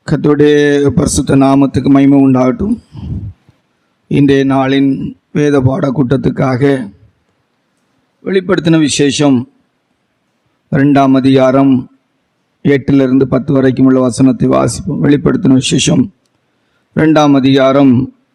கர்த்தருடைய பரிசுத்த நாமத்துக்கு மகிமை உண்டாகட்டும். இன்றைய நாளின் வேத பாட கூட்டத்துக்காக வெளிப்படுத்தின விசேஷம் 2ஆம் அதிகாரம் 8 10 வரைக்கும் உள்ள வசனத்தை வாசிப்போம். வெளிப்படுத்தின விசேஷம் 2ஆம் அதிகாரம்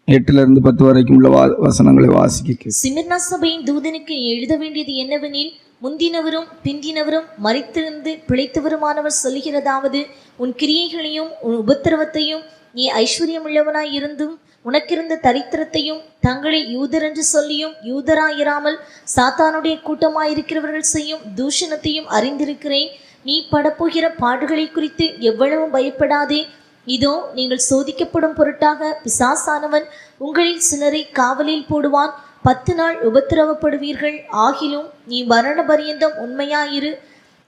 8 10 வரைக்கும் உள்ள வசனங்களை வாசிக்க. சிமிர்னா சபையின் தூதனுக்கு எழுத வேண்டியது என்னவெனில், முந்தினவரும் பிந்தினவரும் மரித்திருந்து பிழைத்தவருமானவர் சொல்லுகிறதாவது, உன் கிரியைகளையும் உன் உபத்திரவத்தையும் நீ ஐஸ்வர்யமுள்ளவனாய் இருந்தும் உனக்கிருந்த தரித்திரத்தையும் தங்களை யூதர் என்று சொல்லியும் யூதராயிராமல் சாத்தானுடைய கூட்டமாயிருக்கிறவர்கள் செய்யும் தூஷணத்தையும் அறிந்திருக்கிறேன். நீ படப்போகிற பாடுகளை குறித்து எவ்வளவும் பயப்படாதே. இதோ, நீங்கள் சோதிக்கப்படும் பொருட்டாக பிசாசானவன் உங்களில் சிலரை காவலில் போடுவான். 10 நாள் உபத்திரவப்படுவீர்கள். ஆகிலும் நீ மரண பரியந்தம் உண்மையாயிரு,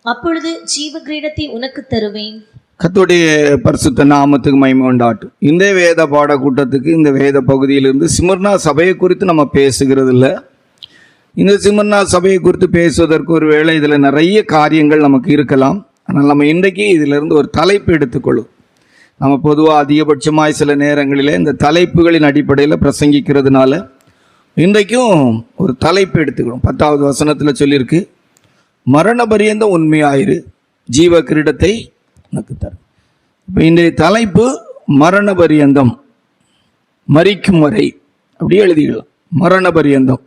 அப்பொழுது ஜீவ கிரீடத்தை உனக்கு தருவேன். கர்த்தருடைய பரிசுத்த நாமத்துக்கு மகிமை உண்டாகட்டும். இந்த வேத பாட கூட்டத்துக்கு இந்த வேத பகுதியிலிருந்து சிமிர்னா சபையை குறித்து நம்ம பேசுகிறது இல்லை. இந்த சிமிர்னா சபையை குறித்து பேசுவதற்கு ஒரு வேளை இதில் நிறைய காரியங்கள் நமக்கு இருக்கலாம். ஆனால் நம்ம இன்றைக்கு இதிலிருந்து ஒரு தலைப்பு எடுத்துக்கொள்ளும். நம்ம பொதுவாக அதிகபட்சமாய் சில நேரங்களில் இந்த தலைப்புகளின் அடிப்படையில் பிரசங்கிக்கிறதுனால இன்றைக்கும் ஒரு தலைப்பு எடுத்துக்கிறோம். 10வது வசனத்தில் சொல்லியிருக்கு, மரண பரியந்தம் உண்மையாயிரு, ஜீவ கிரீடத்தை உனக்கு தரும். இப்போ இன்றைய தலைப்பு மரண பரியந்தம், மரிக்கும் வரை அப்படியே எழுதிக்கலாம். மரண பரியந்தம்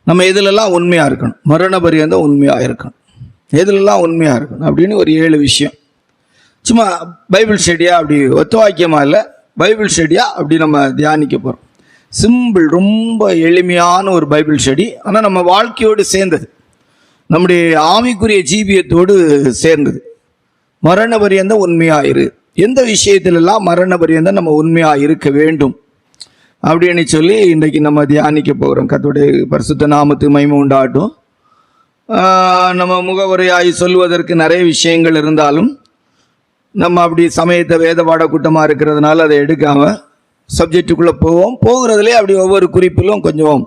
நம்ம எதுலெல்லாம் உண்மையாக இருக்கணும், மரண பரியந்தம் உண்மையாக இருக்கணும், எதுலெல்லாம் உண்மையாக இருக்கணும் அப்படின்னு ஒரு 7 விஷயம். சும்மா பைபிள் ஸ்டடியாக அப்படி ஒத்த வாக்கியமாக இல்லை, பைபிள் ஸ்டடியாக அப்படி நம்ம தியானிக்க போகிறோம். சிம்பிள், ரொம்ப எளிமையான ஒரு பைபிள் ஸ்டடி. ஆனால் நம்ம வாழ்க்கையோடு சேர்ந்தது, நம்முடைய ஆவிக்குரிய ஜீவியத்தோடு சேர்ந்தது. மரண பரியந்தம் உண்மையாயிரு, எந்த விஷயத்திலெல்லாம் மரண பரியந்தம் நம்ம உண்மையாக இருக்க வேண்டும் அப்படின்னு சொல்லி இன்றைக்கு நம்ம தியானிக்க போகிறோம். கர்த்தருடைய பரிசுத்த நாமத்துக்கு மகிமை உண்டாகட்டும். நம்ம முகவுரையாய் சொல்வதற்கு நிறைய விஷயங்கள் இருந்தாலும் நம்ம அப்படி சமயத்தை வேத பாட கூட்டமாக இருக்கிறதுனால அதை எடுக்காமல் சப்ஜெக்டுக்குள்ளே போகிறதுலே அப்படி ஒவ்வொரு குறிப்பிலும் கொஞ்சம்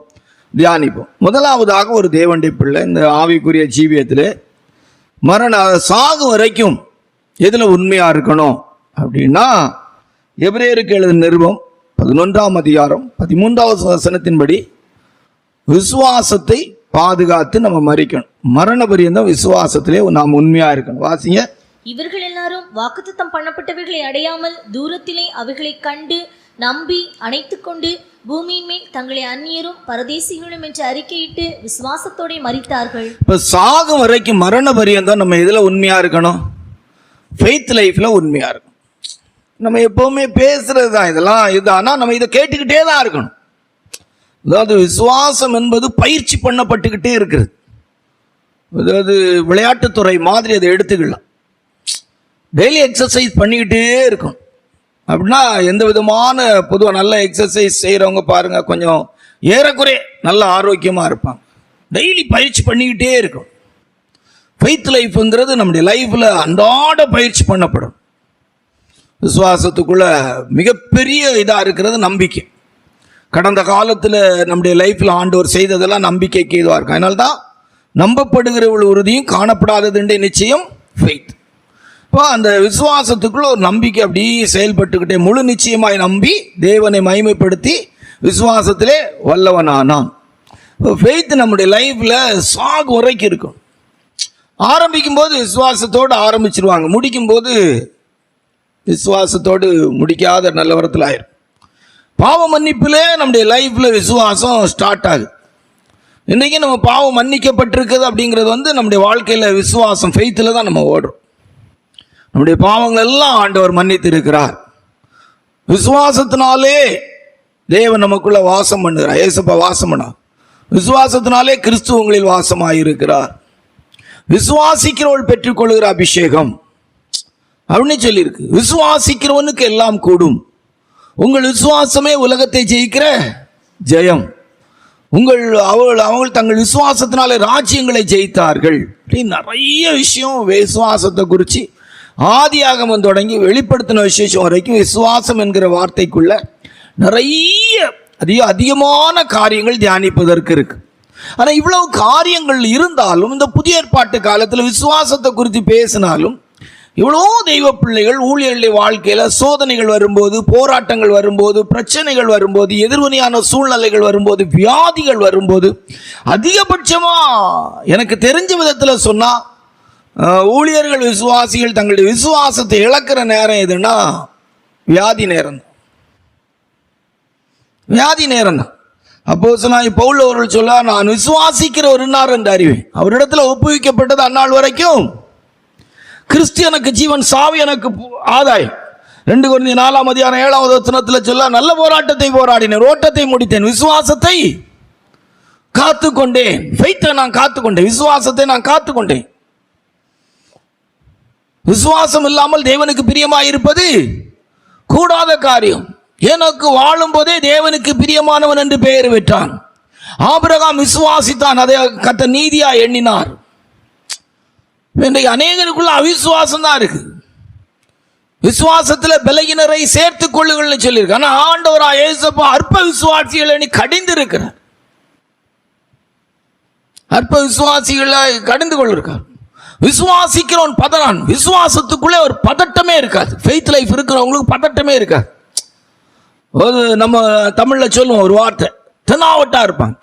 தியானிப்போம். முதலாவதாக ஒரு தேவனுடைய பிள்ளை இந்த ஆவிக்குரிய ஜீவியத்தில் சாகும் வரைக்கும் எதில் உண்மையாக இருக்கணும் அப்படின்னா, எபிரேயருக்கு எழுதின நிருபம் 11ஆம் அதிகாரம் 13வது வசனத்தின்படி விசுவாசத்தை பாதுகாத்து நம்ம மரிக்கணும். மரண பரியந்தம் விசுவாசத்திலே நாம் உண்மையாக இருக்கணும். வாசிங்க. இவர்கள் எல்லாரும் வாக்குத்தத்தம் பண்ணப்பட்டவர்களை அடையாமல் தூரத்திலே அவைகளை கண்டு நம்பி அணைத்து கொண்டு பூமியின் மேல் தங்களை அந்நியரும் பரதேசிகளும் என்று அறிக்கையிட்டு விசுவாசத்தோட மரித்தார்கள். இப்போ சாகும் வரைக்கும் மரண பரியந்தம் நம்ம இதில் உண்மையாக இருக்கணும், ஃபெய்த் லைஃப்பில் உண்மையாக இருக்கணும். நம்ம எப்போவுமே பேசுகிறது தான் இதெல்லாம், ஆனால் நம்ம இதை கேட்டுக்கிட்டே தான் இருக்கணும். அதாவது விசுவாசம் என்பது பயிற்சி பண்ணப்பட்டுக்கிட்டே இருக்கிறது. அதாவது விளையாட்டுத்துறை மாதிரி அதை எடுத்துக்கலாம். டெய்லி எக்ஸசைஸ் பண்ணிக்கிட்டே இருக்கும். அப்படின்னா எந்த விதமான பொதுவாக நல்ல எக்ஸசைஸ் செய்கிறவங்க பாருங்கள், கொஞ்சம் ஏறக்குறைய நல்ல ஆரோக்கியமாக இருப்பாங்க. டெய்லி பயிற்சி பண்ணிக்கிட்டே இருக்கும். ஃபெய்த் லைஃப்ங்கிறது நம்முடைய லைஃப்பில் அன்றாட பயிற்சி பண்ணப்படும். விசுவாசத்துக்குள்ள மிகப்பெரிய இதாக இருக்கிறது நம்பிக்கை. கடந்த காலத்தில் நம்முடைய லைஃப்பில் ஆண்டவர் செய்ததெல்லாம் நம்பிக்கைக்கு இதுவாக இருக்கும். அதனால்தான் நம்பப்படுகிற உறுதியும் காணப்படாததுன்ற நிச்சயம் ஃபெய்த். இப்போ அந்த விசுவாசத்துக்குள்ள ஒரு நம்பிக்கை அப்படி செயல்பட்டுக்கிட்டே முழு நிச்சயமாய் நம்பி தேவனை மகிமைப்படுத்தி விசுவாசத்திலே வல்லவனானான். இப்போ ஃபெய்த் நம்முடைய லைஃப்பில் சாகு வரைக்கும் இருக்கும். ஆரம்பிக்கும் போது விசுவாசத்தோடு ஆரம்பிச்சிருவாங்க, முடிக்கும்போது விசுவாசத்தோடு முடிக்காத நல்லவரத்தில் ஆயிரும். பாவ மன்னிப்பிலே நம்முடைய லைஃப்பில் விசுவாசம் ஸ்டார்ட் ஆகுது. இன்றைக்கி நம்ம பாவம் மன்னிக்கப்பட்டிருக்குது அப்படிங்கிறது நம்முடைய வாழ்க்கையில் விசுவாசம் ஃபெய்த்தில் தான் நம்ம ஓடுறோம். நம்முடைய பாவங்கள் எல்லாம் ஆண்டவர் மன்னித்து இருக்கிறார். விசுவாசத்தினாலே தேவன் நமக்குள்ள வாசம் பண்ணுகிறார். ஏசப்பா வாசம் பண்ணா, விசுவாசத்தினாலே கிறிஸ்து உங்களில் வாசமாயிருக்கிறார். விசுவாசிக்கிறவள் பெற்றுக்கொள்கிற அபிஷேகம் அப்படின்னு சொல்லியிருக்கு. விசுவாசிக்கிறவனுக்கு எல்லாம் கூடும். உங்கள் விசுவாசமே உலகத்தை ஜெயிக்கிற ஜெயம். அவர்கள் தங்கள் விசுவாசத்தினாலே ராஜ்யங்களை ஜெயித்தார்கள். நிறைய விஷயம் விசுவாசத்தை குறித்து ஆதியாகமம் தொடங்கி வெளிப்படுத்தின விசேஷம் வரைக்கும் விசுவாசம் என்கிற வார்த்தைக்குள்ள நிறைய அதிகமான காரியங்கள் தியானிப்பதற்கு இருக்கு. ஆனால் இவ்வளவு காரியங்கள் இருந்தாலும் இந்த புதிய ஏற்பாட்டு காலத்தில் விசுவாசத்தை குறித்து பேசினாலும் இவ்வளோ தெய்வ பிள்ளைகள் ஊழியர்களுடைய வாழ்க்கையில் சோதனைகள் வரும்போது, போராட்டங்கள் வரும்போது, பிரச்சனைகள் வரும்போது, எதிர்வினையான சூழ்நிலைகள் வரும்போது, வியாதிகள் வரும்போது, அதிகபட்சமாக எனக்கு தெரிஞ்ச விதத்தில் சொன்னால் ஊழியர்கள் விசுவாசிகள் தங்களுடைய விசுவாசத்தை இழக்கிற நேரம் எதுன்னா வியாதி நேரம். வியாதி நேரம் தான். அப்போஸ்தலனாகிய பவுல் அவர்கள் சொல்ல, நான் விசுவாசிக்கிற ஒரு நார் என்று அறிவேன். அவரிடத்தில் ஒப்புவிக்கப்பட்டது அந்நாள் வரைக்கும் கிறிஸ்தியனுக்கு ஜீவன், சாவி எனக்கு ஆதாயம். 2 கொரிந்தியர் 4:7 சொல்ல, நல்ல போராட்டத்தை போராடினேன், ஓட்டத்தை முடித்தேன், விசுவாசத்தை காத்துக்கொண்டேன். ஃபெய்த்தை நான் காத்துக்கொண்டேன், விசுவாசத்தை நான் காத்துக்கொண்டேன். விசுவாசம் இல்லாமல் தேவனுக்கு பிரியமாயிருப்பது கூடாத காரியம். எனக்கு வாழும் போதே தேவனுக்கு பிரியமானவன் என்று பெயர் பெற்றான். ஆபிரகாம் விசுவாசித்தான், அதை கர்த்தர் நீதியா எண்ணினார். இன்றைக்கு அநேகருக்குள்ள அவிசுவாசம் தான் இருக்கு. விசுவாசத்தில் பலகீனரை சேர்த்துக் கொள்ளுங்கள்னு சொல்லியிருக்கு. ஆனால் ஆண்டவராகிய இயேசுப்பா அற்ப விசுவாசிகளை கடிந்து இருக்கிறார். அற்ப விசுவாசிகளை கடிந்து கொள்ளிருக்கார். விசுவாசிக்கிறவன் பதறான். விசுவாசத்துக்குள்ளே ஒரு பதட்டமே இருக்காது. ஃபெய்த் லைஃப் இருக்கிறவங்களுக்கு பதட்டமே இருக்காது. ஒரு நம்ம தமிழில் சொல்லுவோம் ஒரு வார்த்தை, தெனாவட்டா இருப்பாங்க.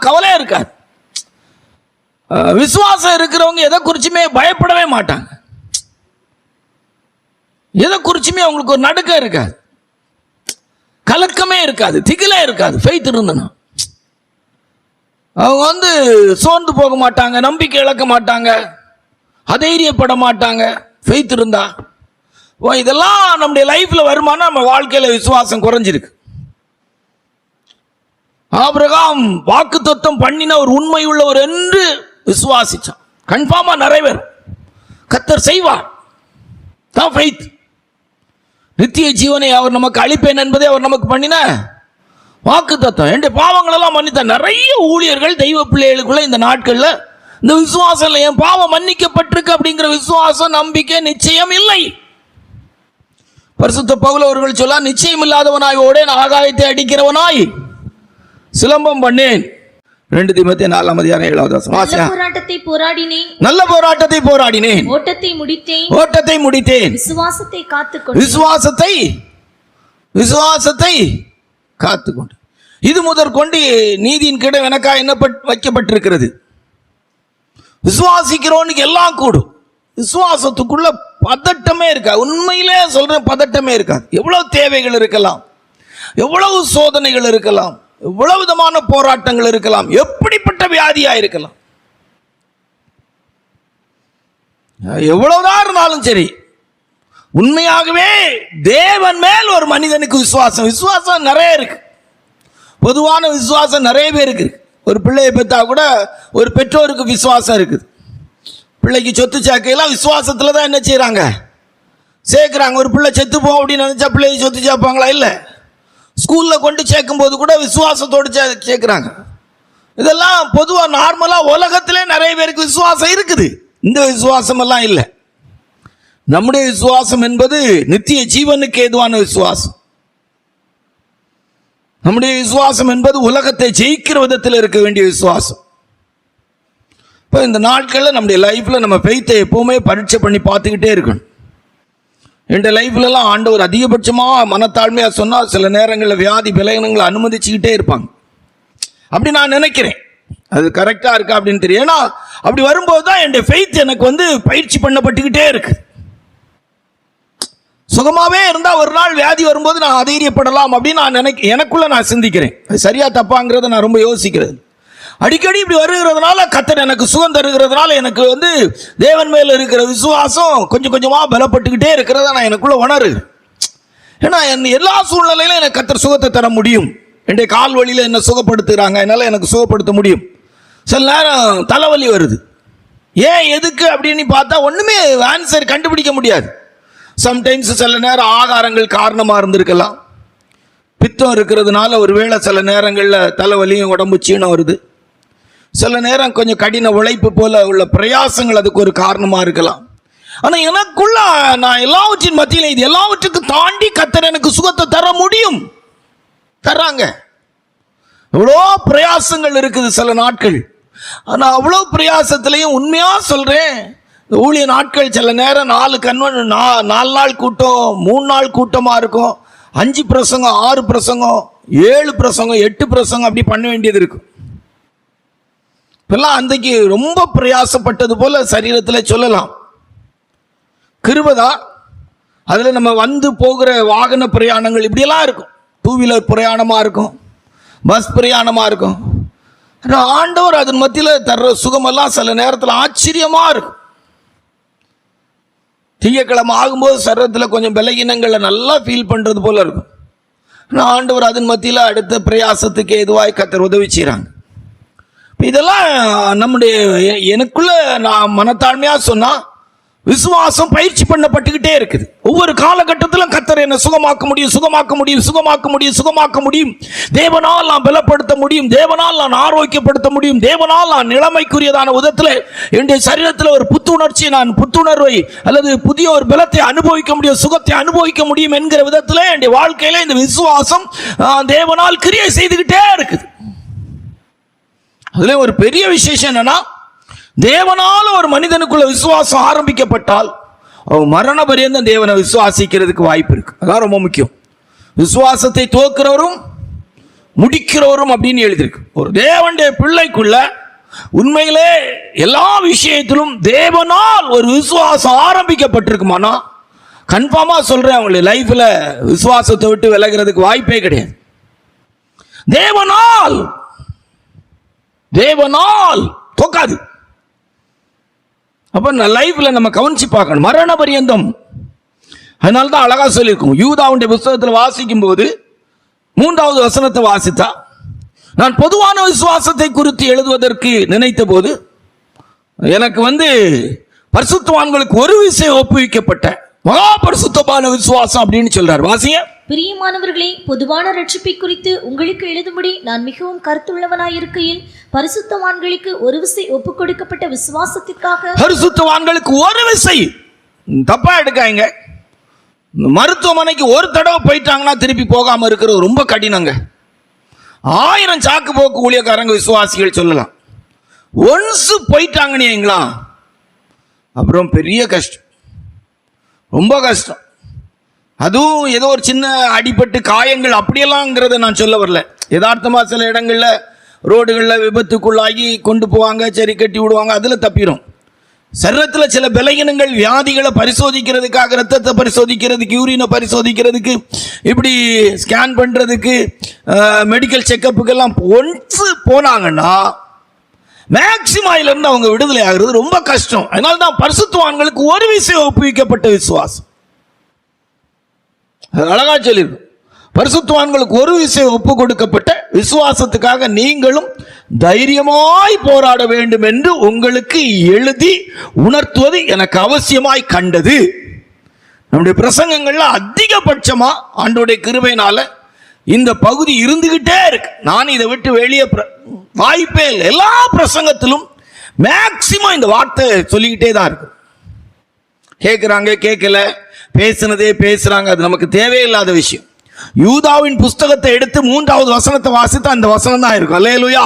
கவலையே இருக்காது. விசுவாசம் இருக்கிறவங்க எதை குறிச்சுமே பயப்படவே மாட்டாங்க. எதை குறிச்சுமே அவங்களுக்கு ஒரு நடுக்கம் இருக்காது, கலக்கமே இருக்காது, திகிலே இருக்காது. ஃபெய்த் இருந்தனா அவங்க சோர்ந்து போக மாட்டாங்க, நம்பிக்கை இழக்க மாட்டாங்க, அதைரியப்பட மாட்டாங்க. ஃபெய்த் இருந்தா இதெல்லாம் நம்முடைய லைஃப்ல வருமானா நம்ம வாழ்க்கையில விசுவாசம் குறைஞ்சிருக்கு. ஆபிரகாம் வாக்குத்தத்தம் பண்ணின ஒரு உண்மை உள்ளவர் என்று விசுவாசிச்சான். கன்ஃபார்மா நிறைவேறும், கர்த்தர் செய்வார். தான் ஃபெய்த். நித்திய ஜீவனை அவர் நமக்கு அளிப்பேன் என்பதை அவர் நமக்கு பண்ணின வாக்குத்தத்தம். என்ற பாவங்களெல்லாம் மன்னித்த நிறைய ஊழியர்கள் தெய்வ பிள்ளைகளுக்குள்ள இந்த நாட்கள்ல இந்த விசுவாசம் இல்லை. என் பாவம் மன்னிக்கப்பட்டிருக்கு அப்படிங்கிற விசுவாசம், நம்பிக்கை, நிச்சயம் இல்லை. பரிசுத்த பவுல் அவர்கள் சொல்ல, நிச்சயம் இல்லாதவனாய் ஓடேன், ஆகாயத்தை அடிக்கிறவனாய் சிலம்பம் பண்ணேன். 2 தீமோத்தேயு 4:7 போராட்டத்தை போராடினேன், நல்ல போராட்டத்தை போராடினேன், ஓட்டத்தை முடித்தேன், விசுவாசத்தை காத்துக்கொண்டு. இது முதற்கொண்டு நீதியின் கிடம் எனக்காக என்ன வைக்கப்பட்டிருக்கிறது. விசுவாசிக்கிறவனுக்கு எல்லாம் கூடும். விசுவாசத்துக்குள்ள பதட்டமே இருக்காது. உண்மையிலே சொல்றேன், பதட்டமே இருக்காது. எவ்வளவு தேவைகள் இருக்கலாம், எவ்வளவு சோதனைகள் இருக்கலாம், எவ்வளவு விதமான போராட்டங்கள் இருக்கலாம், எப்படிப்பட்ட வியாதியா இருக்கலாம், எவ்வளவுதான் இருந்தாலும் சரி, உண்மையாகவே தேவன் மேல் ஒரு மனிதனுக்கு விசுவாசம் நிறைய இருக்கு. பொதுவான விசுவாசம் நிறைய பேருக்கு இருக்கு. ஒரு பிள்ளையை பெற்றா கூட ஒரு பெற்றோருக்கு விசுவாசம் இருக்குது. பிள்ளைக்கு சொத்து சேர்க்கையெல்லாம் விசுவாசத்தில் தான் என்ன செய்கிறாங்க, சேர்க்குறாங்க. ஒரு பிள்ளை செத்து போகும் அப்படின்னு நினச்சா பிள்ளைக்கு சொத்து சேர்ப்பாங்களா? இல்லை. ஸ்கூலில் கொண்டு சேர்க்கும்போது கூட விசுவாசத்தோடு சேர்க்குறாங்க. இதெல்லாம் பொதுவாக நார்மலாக உலகத்திலே நிறைய பேருக்கு விசுவாசம் இருக்குது. இந்த விசுவாசம் எல்லாம் இல்லை. நம்முடைய விசுவாசம் என்பது நித்திய ஜீவனுக்கு ஏதுவான விசுவாசம். நம்முடைய விசுவாசம் என்பது உலகத்தை ஜெயிக்கிற விதத்தில் இருக்க வேண்டிய விசுவாசம். இப்போ இந்த நாட்களில் நம்முடைய லைஃப்பில் நம்ம ஃபெய்த்தை எப்போவுமே பரீட்சை பண்ணி பார்த்துக்கிட்டே இருக்கணும். என்ற லைஃப்லலாம் ஆண்டவர் அதிகபட்சமாக மனத்தாழ்மையாக சொன்னால் சில நேரங்களில் வியாதி விலகினங்களை அனுமதிச்சுக்கிட்டே இருப்பாங்க. அப்படி நான் நினைக்கிறேன். அது கரெக்டாக இருக்கா அப்படின்னு தெரியும். ஏன்னா அப்படி வரும்போது தான் என் ஃபெய்த் எனக்கு பயிற்சி பண்ணப்பட்டுக்கிட்டே இருக்கு. சுகமாகவே இருந்தால் ஒரு நாள் வியாதி வரும்போது நான் அதைரியப்படலாம் அப்படின்னு நான் எனக்குள்ள நான் சிந்திக்கிறேன். அது சரியா தப்பாங்கிறத நான் ரொம்ப யோசிக்கிறது. அடிக்கடி இப்படி வருகிறதுனால, கர்த்தர் எனக்கு சுகம் தருகிறதுனால எனக்கு தேவன் மேல இருக்கிற விசுவாசம் கொஞ்சம் கொஞ்சமாக பலப்பட்டுக்கிட்டே இருக்கிறத நான் எனக்குள்ள உணரு. ஏன்னா எல்லா சூழ்நிலையிலும் எனக்கு கர்த்தர் சுகத்தை தர முடியும். என்னுடைய கால் வழியில் என்ன சுகப்படுத்துகிறாங்க, என்னால் எனக்கு சுகப்படுத்த முடியும். சில நேரம் தலைவலி வருது, ஏன் எதுக்கு அப்படின்னு பார்த்தா ஒன்றுமே ஆன்சர் கண்டுபிடிக்க முடியாது. சம்டைம்ஸ் சில நேரம் ஆகாரங்கள் காரணமாக இருந்திருக்கலாம். பித்தம் இருக்கிறதுனால ஒருவேளை சில நேரங்களில் தலைவலியும் உடம்பு சீனம் வருது. சில நேரம் கொஞ்சம் கடின உழைப்பு போல உள்ள பிரயாசங்கள் அதுக்கு ஒரு காரணமாக இருக்கலாம். ஆனால் எனக்குள்ள நான் எல்லாவற்றின் மத்தியில் இது எல்லாவற்றுக்கும் தாண்டி கர்த்தர் எனக்கு சுகத்தை தர முடியும். தர்றாங்க. எவ்வளோ பிரயாசங்கள் இருக்குது சில நாட்கள். ஆனால் அவ்வளோ பிரயாசத்திலையும் உண்மையாக சொல்கிறேன், இந்த ஊழிய நாட்கள் சில நேரம் 4 நாள் கூட்டம், 3 நாள் கூட்டமாக இருக்கும். 5 பிரசங்கம், 6 பிரசங்கம், 7 பிரசங்கம், 8 பிரசங்கம் அப்படி பண்ண வேண்டியது இருக்கும். இப்பெல்லாம் அன்றைக்கு ரொம்ப பிரயாசப்பட்டது போல சரீரத்தில் சொல்லலாம். கிருபதா அதில் நம்ம வந்து போகிற வாகன பிரயாணங்கள் இப்படியெல்லாம் இருக்கும். 2 வீலர் பிரயாணமாக இருக்கும், பஸ் பிரயாணமாக இருக்கும். ஆனால் ஆண்டவர் அதன் மத்தியில் தர்ற சுகமெல்லாம் சில நேரத்தில் ஆச்சரியமாக இருக்கும். திங்கக்கிழமை ஆகும்போது சரீரத்தில் கொஞ்சம் பலகீனங்களை நல்லா ஃபீல் பண்ணுறது போல இருக்கும். ஆனால் ஆண்டவர் அதன் மத்தியில் அடுத்த பிரயாசத்துக்கு எதுவாய் கர்த்தர் உதவி செய்கிறாங்க. இதெல்லாம் நம்முடைய எனக்குள்ள நான் மனத்தாழ்மையாக சொன்னால் விசுவாசம் பயிற்சி பண்ணப்பட்டுக்கிட்டே இருக்குது. ஒவ்வொரு காலகட்டத்திலும் கர்த்தர் என்னை சுகமாக்க முடியும், சுகமாக்க முடியும், சுகமாக்க முடியும், சுகமாக்க முடியும். தேவனால் நான் பலப்படுத்த முடியும், தேவனால் நான் ஆரோக்கியப்படுத்த முடியும், தேவனால் நான் நிலைமைக்குரியதான விதத்தில் என்னுடைய சரீரத்தில் ஒரு புத்துணர்வை அல்லது புதிய ஒரு பலத்தை அனுபவிக்க முடியும், சுகத்தை அனுபவிக்க முடியும் என்கிற விதத்தில் என்னுடைய வாழ்க்கையில் இந்த விசுவாசம் தேவனால் கிரியை செய்துக்கிட்டே இருக்குது. அதுல ஒரு பெரிய விசேஷம் என்னன்னா, தேவனால ஒரு மனிதனுக்குள்ள விசுவாசம் ஆரம்பிக்கப்பட்டால் அவன் மரண பரியந்தம் தேவனை விசுவாசிக்கிறதுக்கு வாய்ப்பு இருக்கு. அதான் ரொம்ப முக்கியம். விசுவாசத்தை துவக்கிறவரும் முடிக்கிறவரும் அப்படின்னு எழுதியிருக்கு. ஒரு தேவனுடைய பிள்ளைக்குள்ள உண்மையிலே எல்லா விஷயத்திலும் தேவனால் ஒரு விசுவாசம் ஆரம்பிக்கப்பட்டிருக்குமானா கன்ஃபார்மா சொல்றேன், அவங்களுடைய லைஃப்ல விசுவாசத்தை விட்டு விலகிறதுக்கு வாய்ப்பே கிடையாது. தேவனால் தோக்காது. அப்ப லைஃப்ல நம்ம கவனிச்சு பார்க்கணும், மரண பரியந்தம். அதனால தான் அழகா சொல்லியிருக்கோம். யூதாவுடைய புத்தகத்தில் வாசிக்கும் போது 3வது வசனத்தை வாசித்தா, நான் பொதுவான விசுவாசத்தை குறித்து எழுதுவதற்கு நினைத்த போது எனக்கு பரிசுத்தவான்களுக்கு ஒரு விஷயம் ஒப்புவிக்கப்பட்ட மகா பரிசுத்தமான விசுவாசம் அப்படின்னு சொல்றார். வாசிங்க. பிரியமானவர்களே, பொதுவான ரட்சிப்பை குறித்து உங்களுக்கு எழுதும்படி நான் மிகவும் கருத்துள்ளவனாயிருக்கையில் பரிசுத்தவான்களுக்கு ஒரு விசை ஒப்புக் கொடுக்கப்பட்ட விசுவாசத்திற்காக. பரிசுத்தவான்களுக்கு ஒரு விசை, தப்பா எடுக்காங்க. மருத்துவமனைக்கு ஒரு தடவை போயிட்டாங்கன்னா திருப்பி போகாம இருக்கிறது ரொம்ப கடினங்க. 1000 சாக்கு போக்கு ஊழியக்காரங்க விசுவாசிகள் சொல்லலாம். ஒன்ஸ் போயிட்டாங்கன்னு அப்புறம் பெரிய கஷ்டம், ரொம்ப கஷ்டம். அதுவும் ஏதோ ஒரு சின்ன அடிபட்டு காயங்கள் அப்படியெல்லாம்ங்கிறத நான் சொல்ல வரல. யதார்த்தமா சில இடங்கள்ல ரோடுகளில் விபத்துக்குள்ளாகி கொண்டு போவாங்க, சரி கட்டி விடுவாங்க, அதில் தப்பிடும். சரீரத்தில் சில பலகீனங்கள், வியாதிகளை பரிசோதிக்கிறதுக்காக, ரத்தத்தை பரிசோதிக்கிறதுக்கு, யூரினை பரிசோதிக்கிறதுக்கு, இப்படி ஸ்கேன் பண்ணுறதுக்கு, மெடிக்கல் செக்கப்புக்கெல்லாம் ஒன்ஸ் போனாங்கன்னா மேக்சிமம் இருந்து அவங்க விடுதலை ஆகிறது ரொம்ப கஷ்டம். அதனால தான் பரிசுத்தவான்களுக்கு ஒரு விஷயம் ஒப்புவிக்கப்பட்ட விசுவாசம். அழகா சொல்லிருக்கு. பரிசுத்தவான்களுக்கு ஒரு விஷயம் ஒப்பு கொடுக்கப்பட்ட விசுவாசத்துக்காக நீங்களும் தைரியமாய் போராட வேண்டும் என்று உங்களுக்கு எழுதி உணர்த்துவது எனக்கு அவசியமாய் கண்டது. நம்முடைய பிரசங்கங்கள்ல அதிகபட்சமா ஆண்டவருடைய கிருபையினால இந்த பகுதி இருந்துகிட்டே இருக்கு. நான் இதை விட்டு வெளியே வாய்ப்பே இல்லை. எல்லா பிரசங்கத்திலும் மேக்சிமம் இந்த வார்த்தை சொல்லிக்கிட்டே தான் இருக்கு. கேட்குறாங்க, கேட்கல, பேசுனதே பேசுறாங்க, அது நமக்கு தேவையில்லாத விஷயம். யூதாவின் புஸ்தகத்தை எடுத்து 3வது வசனத்தை வாசித்தா அந்த வசனம் தான் இருக்கும். அல்லேலூயா.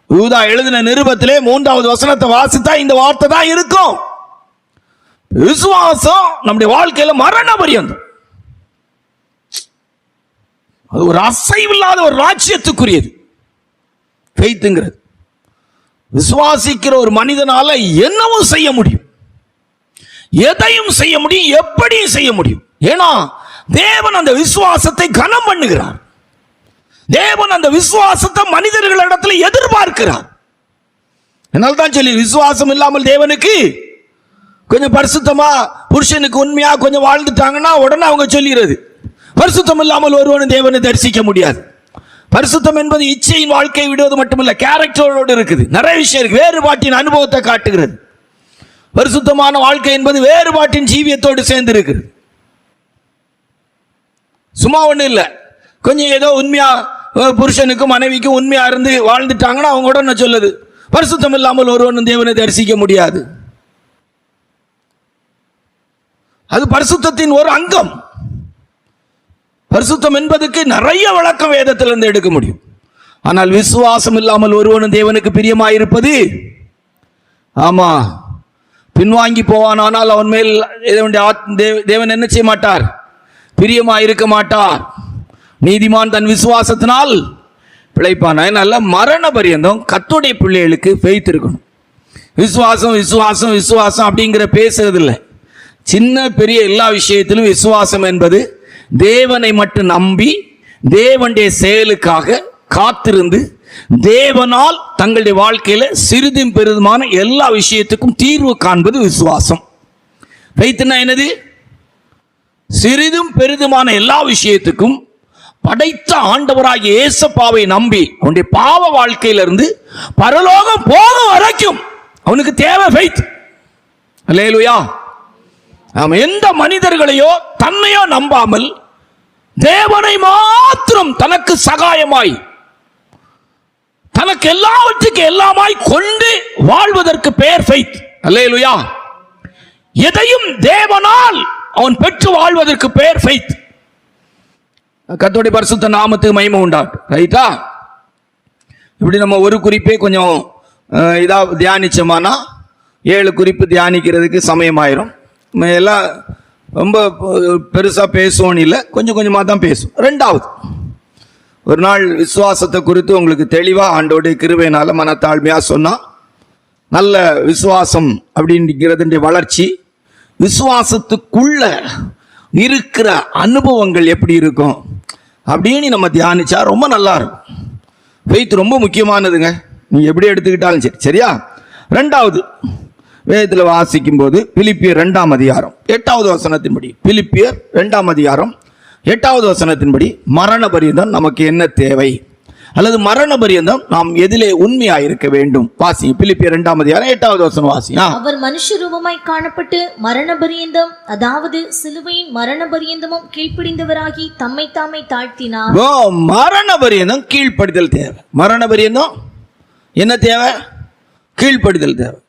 யூதா எழுதின நிருபத்திலே 3வது வசனத்தை வாசித்தா இந்த வார்த்தை தான் இருக்கும். விசுவாசம் நம்முடைய வாழ்க்கையில மரண பரியந்தம் அது ஒரு அசைவில்லாத ஒரு ராஜ்யத்துக்குரியது. ஃபெய்த்ங்கிறது விசுவாசிக்கிற ஒரு மனிதனால என்னவும் செய்ய முடியும், எதையும் செய்ய முடியும், எப்படியும் செய்ய முடியும். ஏன்னா தேவன் அந்த விசுவாசத்தை கனம் பண்ணுகிறார். தேவன் அந்த விசுவாசத்தை மனிதர்களிடத்தில் எதிர்பார்க்கிறார். என்னால் தான் சொல்லி, விசுவாசம் இல்லாமல் தேவனுக்கு கொஞ்சம் பரிசுத்தமா புருஷனுக்கு உண்மையா கொஞ்சம் வாழ்ந்துட்டாங்கன்னா உடனே அவங்க சொல்லிடுறது, பரிசுத்தம் இல்லாமல் ஒருவனும் தேவனை தரிசிக்க முடியாது. பரிசுத்தம் என்பது இச்சையின் வாழ்க்கை விடுவது மட்டுமல்ல, கேரக்டரோடு இருக்குது, நிறைய விஷயம் இருக்கு. வேறுபாட்டின் அனுபவத்தை காட்டுகிறது. பரிசுத்தமான வாழ்க்கை என்பது வேறுபாட்டின் ஜீவியத்தோடு சேர்ந்து இருக்குது. சும்மா ஒண்ணு இல்லை, கொஞ்சம் ஏதோ உண்மையா புருஷனுக்கும் மனைவிக்கும் உண்மையா இருந்து வாழ்ந்துட்டாங்கன்னா அவங்க உடனே சொல்லுது, பரிசுத்தம் இல்லாமல் ஒருவனும் தேவனை தரிசிக்க முடியாது. அது பரிசுத்தத்தின் ஒரு அங்கம். பரிசுத்தம் என்பதுக்கு நிறைய விளக்கம் வேதத்திலிருந்து எடுக்க முடியும். ஆனால் விசுவாசம் இல்லாமல் ஒருவனும் தேவனுக்கு பிரியமாயிருப்பது, ஆமா, பின்வாங்கி போவானால் அவன் மேல் தேவன் என்ன செய்ய மாட்டார்? பிரியமாக இருக்க மாட்டார். நீதிமான் தன் விசுவாசத்தினால் பிழைப்பான். அதனால மரண பரியந்தம் கர்த்தருடைய பிள்ளைகளுக்கு ஃபெய்த் இருக்கணும். விசுவாசம் விசுவாசம் விசுவாசம் அப்படிங்கிற பேசுறது இல்லை. சின்ன பெரிய எல்லா விஷயத்திலும் விசுவாசம் என்பது தேவனை மட்டும் நம்பி தேவனுடைய செயலுக்காக காத்திருந்து தேவனால் தங்களுடைய வாழ்க்கையில சிறிதும் பெரிதுமான எல்லா விஷயத்துக்கும் தீர்வு காண்பது விசுவாசம். ஃபெய்த்னா என்னது? சிறிதும் பெரிதுமான எல்லா விஷயத்துக்கும் படைத்த ஆண்டவராகிய இயேசுவை நம்பி அவனுடைய பாவ வாழ்க்கையிலிருந்து பரலோகம் போக வரைக்கும் அவனுக்கு தேவை ஃபெய்த். அல்லேலூயா. அவன் எந்த மனிதர்களையோ தன்னையோ நம்பாமல் தேவனை மாத்திரம் தனக்கு சகாயமாய் தனக்கு எல்லாவற்றுக்கு எல்லாமாய் கொண்டு வாழ்வதற்கு பெயர் ஃபெய்த். அல்லேலூயா. எதையும் தேவனால் அவன் பெற்று வாழ்வதற்கு பெயர் ஃபெய்த். கர்த்தருடைய பரிசுத்த நாமத்துக்கு மகிமை உண்டாகட்டும். ரைட்டா? இப்படி நம்ம ஒரு குறிப்பே கொஞ்சம் இதா தியானிச்சோமானா 7 குறிப்பு தியானிக்கிறதுக்கு சமயமாயிரும். எல்லாம் ரொம்ப பெருசா பேசுவோன்னு இல்லை, கொஞ்சம் கொஞ்சமாக தான் பேசும். ரெண்டாவது, ஒரு நாள் விசுவாசத்தை குறித்து உங்களுக்கு தெளிவாக ஆண்டோடைய கிருபையினால மனத்தாழ்மையாக சொன்னால், நல்ல விசுவாசம் அப்படிங்கிறதுடைய வளர்ச்சி, விசுவாசத்துக்குள்ள இருக்கிற அனுபவங்கள் எப்படி இருக்கும் அப்படின்னு நம்ம தியானிச்சா ரொம்ப நல்லா இருக்கும். ஃபெய்த் ரொம்ப முக்கியமானதுங்க, நீங்கள் எப்படி எடுத்துக்கிட்டாலும் சரி. சரியா? ரெண்டாவது, வேதத்தில் வாசிக்கும் போது பிலிப்பியர் 2ஆம் அதிகாரம் 8வது வசனத்தின்படி, பிலிப்பியர் 2ஆம் அதிகாரம் 8வது வசனத்தின்படி மரண பரியந்தம் நமக்கு என்ன தேவை, அல்லது மரண பரியந்தம் நாம் எதிலே உண்மையாக இருக்க வேண்டும். வாசி, பிலிப்பியர் 2ஆம் அதிகாரம் 8வது வசனம் வாசி. அவர் மனுஷ ரூபமாய் காணப்பட்டு மரண பரியந்தம், அதாவது சிலுவையின் மரண பரியந்தமும் கீழ்ப்படிந்தவராகி தம்மை தாமே தாழ்த்தினார். மரண பரியந்தம் கீழ்ப்படிதல் தேவை. மரண பரியந்தம் என்ன தேவை? கீழ்ப்படிதல் தேவை.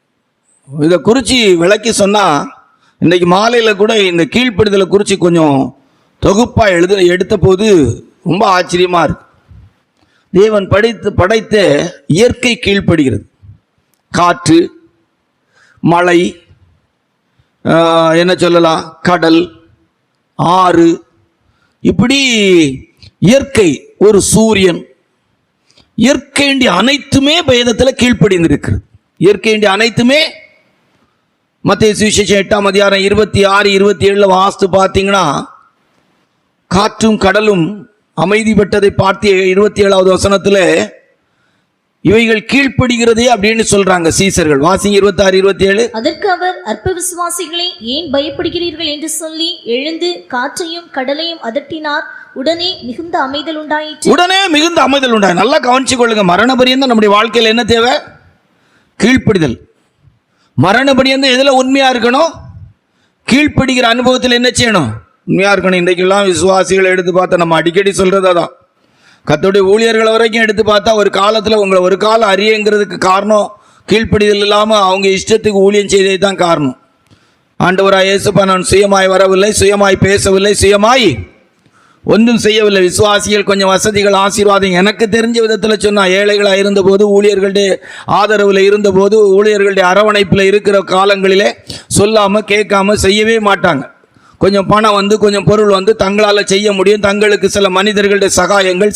இதை குறித்து விளக்கி சொன்னால், இன்றைக்கு மாலையில் கூட இந்த கீழ்ப்படிதலை குறித்து கொஞ்சம் தொகுப்பாக எடுத்த போது ரொம்ப ஆச்சரியமாக இருக்கு. தேவன் படைத்த இயற்கை கீழ்ப்படுகிறது. காற்று, மழை, என்ன சொல்லலாம், கடல், ஆறு, இப்படி இயற்கை, ஒரு சூரியன், இயற்கையுடைய அனைத்துமே வேதத்தில் கீழ்ப்படிந்திருக்கிறது. இயற்கையுடைய அனைத்துமே மத்தேயு சுவிசேஷம் 8ஆம் அதிகாரம் 26, 27 வாஸ்து பார்த்தீங்கன்னா, காற்றும் கடலும் அமைதி பெற்றதை பார்த்து 27வது வசனத்தில் இவைகள் கீழ்ப்படுகிறதே அப்படின்னு சொல்றாங்க சீசர்கள். வாசிங்க 26, 27. அதற்கு அவர், அற்ப விசுவாசிகளே, ஏன் பயப்படுகிறீர்கள் என்று சொல்லி எழுந்து காற்றையும் கடலையும் அதட்டினார். உடனே மிகுந்த அமைதல் உண்டாயிற்று. உடனே மிகுந்த அமைதல் உண்டாய். நல்லா கவனிச்சு கொள்ளுங்க. மரண பரியந்தம் நம்முடைய வாழ்க்கையில் என்ன தேவை? கீழ்ப்படிதல். மரண பரியந்தம் எதில் உண்மையாக இருக்கணும்? கீழ்ப்படுகிற அனுபவத்தில் என்ன செய்யணும்? உண்மையாக இருக்கணும். இன்றைக்கெல்லாம் விசுவாசிகளை எடுத்து பார்த்தா நம்ம அடிக்கடி சொல்கிறதா தான். கர்த்தருடைய ஊழியர்களை வரைக்கும் எடுத்து பார்த்தா ஒரு காலத்தில் உங்களை ஒரு காலம் அறியங்கிறதுக்கு காரணம் கீழ்ப்படிதல் இல்லாமல் அவங்க இஷ்டத்துக்கு ஊழியம் செய்தது தான் காரணம். ஆண்டவராய் இயேசுப்பா, நான் சுயமாய் வரவில்லை, சுயமாய் பேசவில்லை, சுயமாய் ஒன்றும் செய்யவில்லை. விசுவாசிகள் கொஞ்சம் வசதிகள், ஆசீர்வாதம் எனக்கு தெரிஞ்ச விதத்தில் சொன்னால், ஏழைகளாக இருந்தபோது, ஊழியர்களுடைய ஆதரவில் இருந்தபோது, ஊழியர்களுடைய அரவணைப்பில் இருக்கிற காலங்களிலே சொல்லாமல் கேட்காம செய்யவே மாட்டாங்க. கொஞ்சம் பணம் வந்து, கொஞ்சம் பொருள் வந்து தங்களால் செய்ய முடியும். தங்களுக்கு சில மனிதர்களுடைய சகாயங்கள்,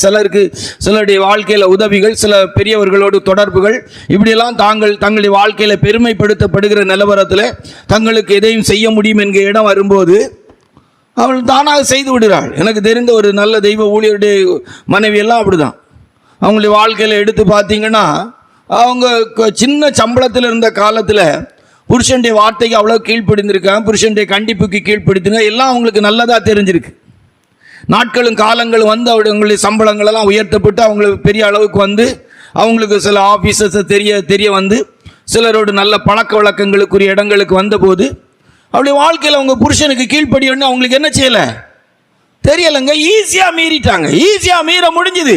சிலருடைய வாழ்க்கையில் உதவிகள், சில பெரியவர்களோடு தொடர்புகள், இப்படியெல்லாம் தங்களுடைய வாழ்க்கையில் பெருமைப்படுத்தப்படுகிற நிலவரத்தில் தங்களுக்கு எதையும் செய்ய முடியும் என்கிற இடம் வரும்போது அவள் தானாக செய்து விடுகிறாள். எனக்கு தெரிந்த ஒரு நல்ல தெய்வ ஊழியருடைய மனைவியெல்லாம் அப்படிதான். அவங்களுடைய வாழ்க்கையில் எடுத்து பார்த்தீங்கன்னா, அவங்க சின்ன சம்பளத்தில் இருந்த காலத்தில் புருஷனுடைய வார்த்தைக்கு அவ்வளோ கீழ்ப்படிந்திருக்காங்க, புருஷனுடைய கண்டிப்புக்கு கீழ்ப்படுத்துங்க, எல்லாம் அவங்களுக்கு நல்லதாக தெரிஞ்சிருக்கு. நாட்களும் காலங்களும் வந்து அவங்களுடைய சம்பளங்களெல்லாம் உயர்த்தப்பட்டு அவங்களுக்கு பெரிய அளவுக்கு வந்து அவங்களுக்கு சில ஆஃபீஸர்ஸ் தெரிய வந்து சிலரோடு நல்ல பழக்க வழக்கங்களுக்குரிய இடங்களுக்கு வந்தபோது அவளுடைய வாழ்க்கையில் அவங்க புருஷனுக்கு கீழ்ப்படியணும்னு அவங்களுக்கு என்ன செய்யலை? தெரியலைங்க. ஈஸியாக மீறிட்டாங்க. ஈஸியாக மீற முடிஞ்சுது.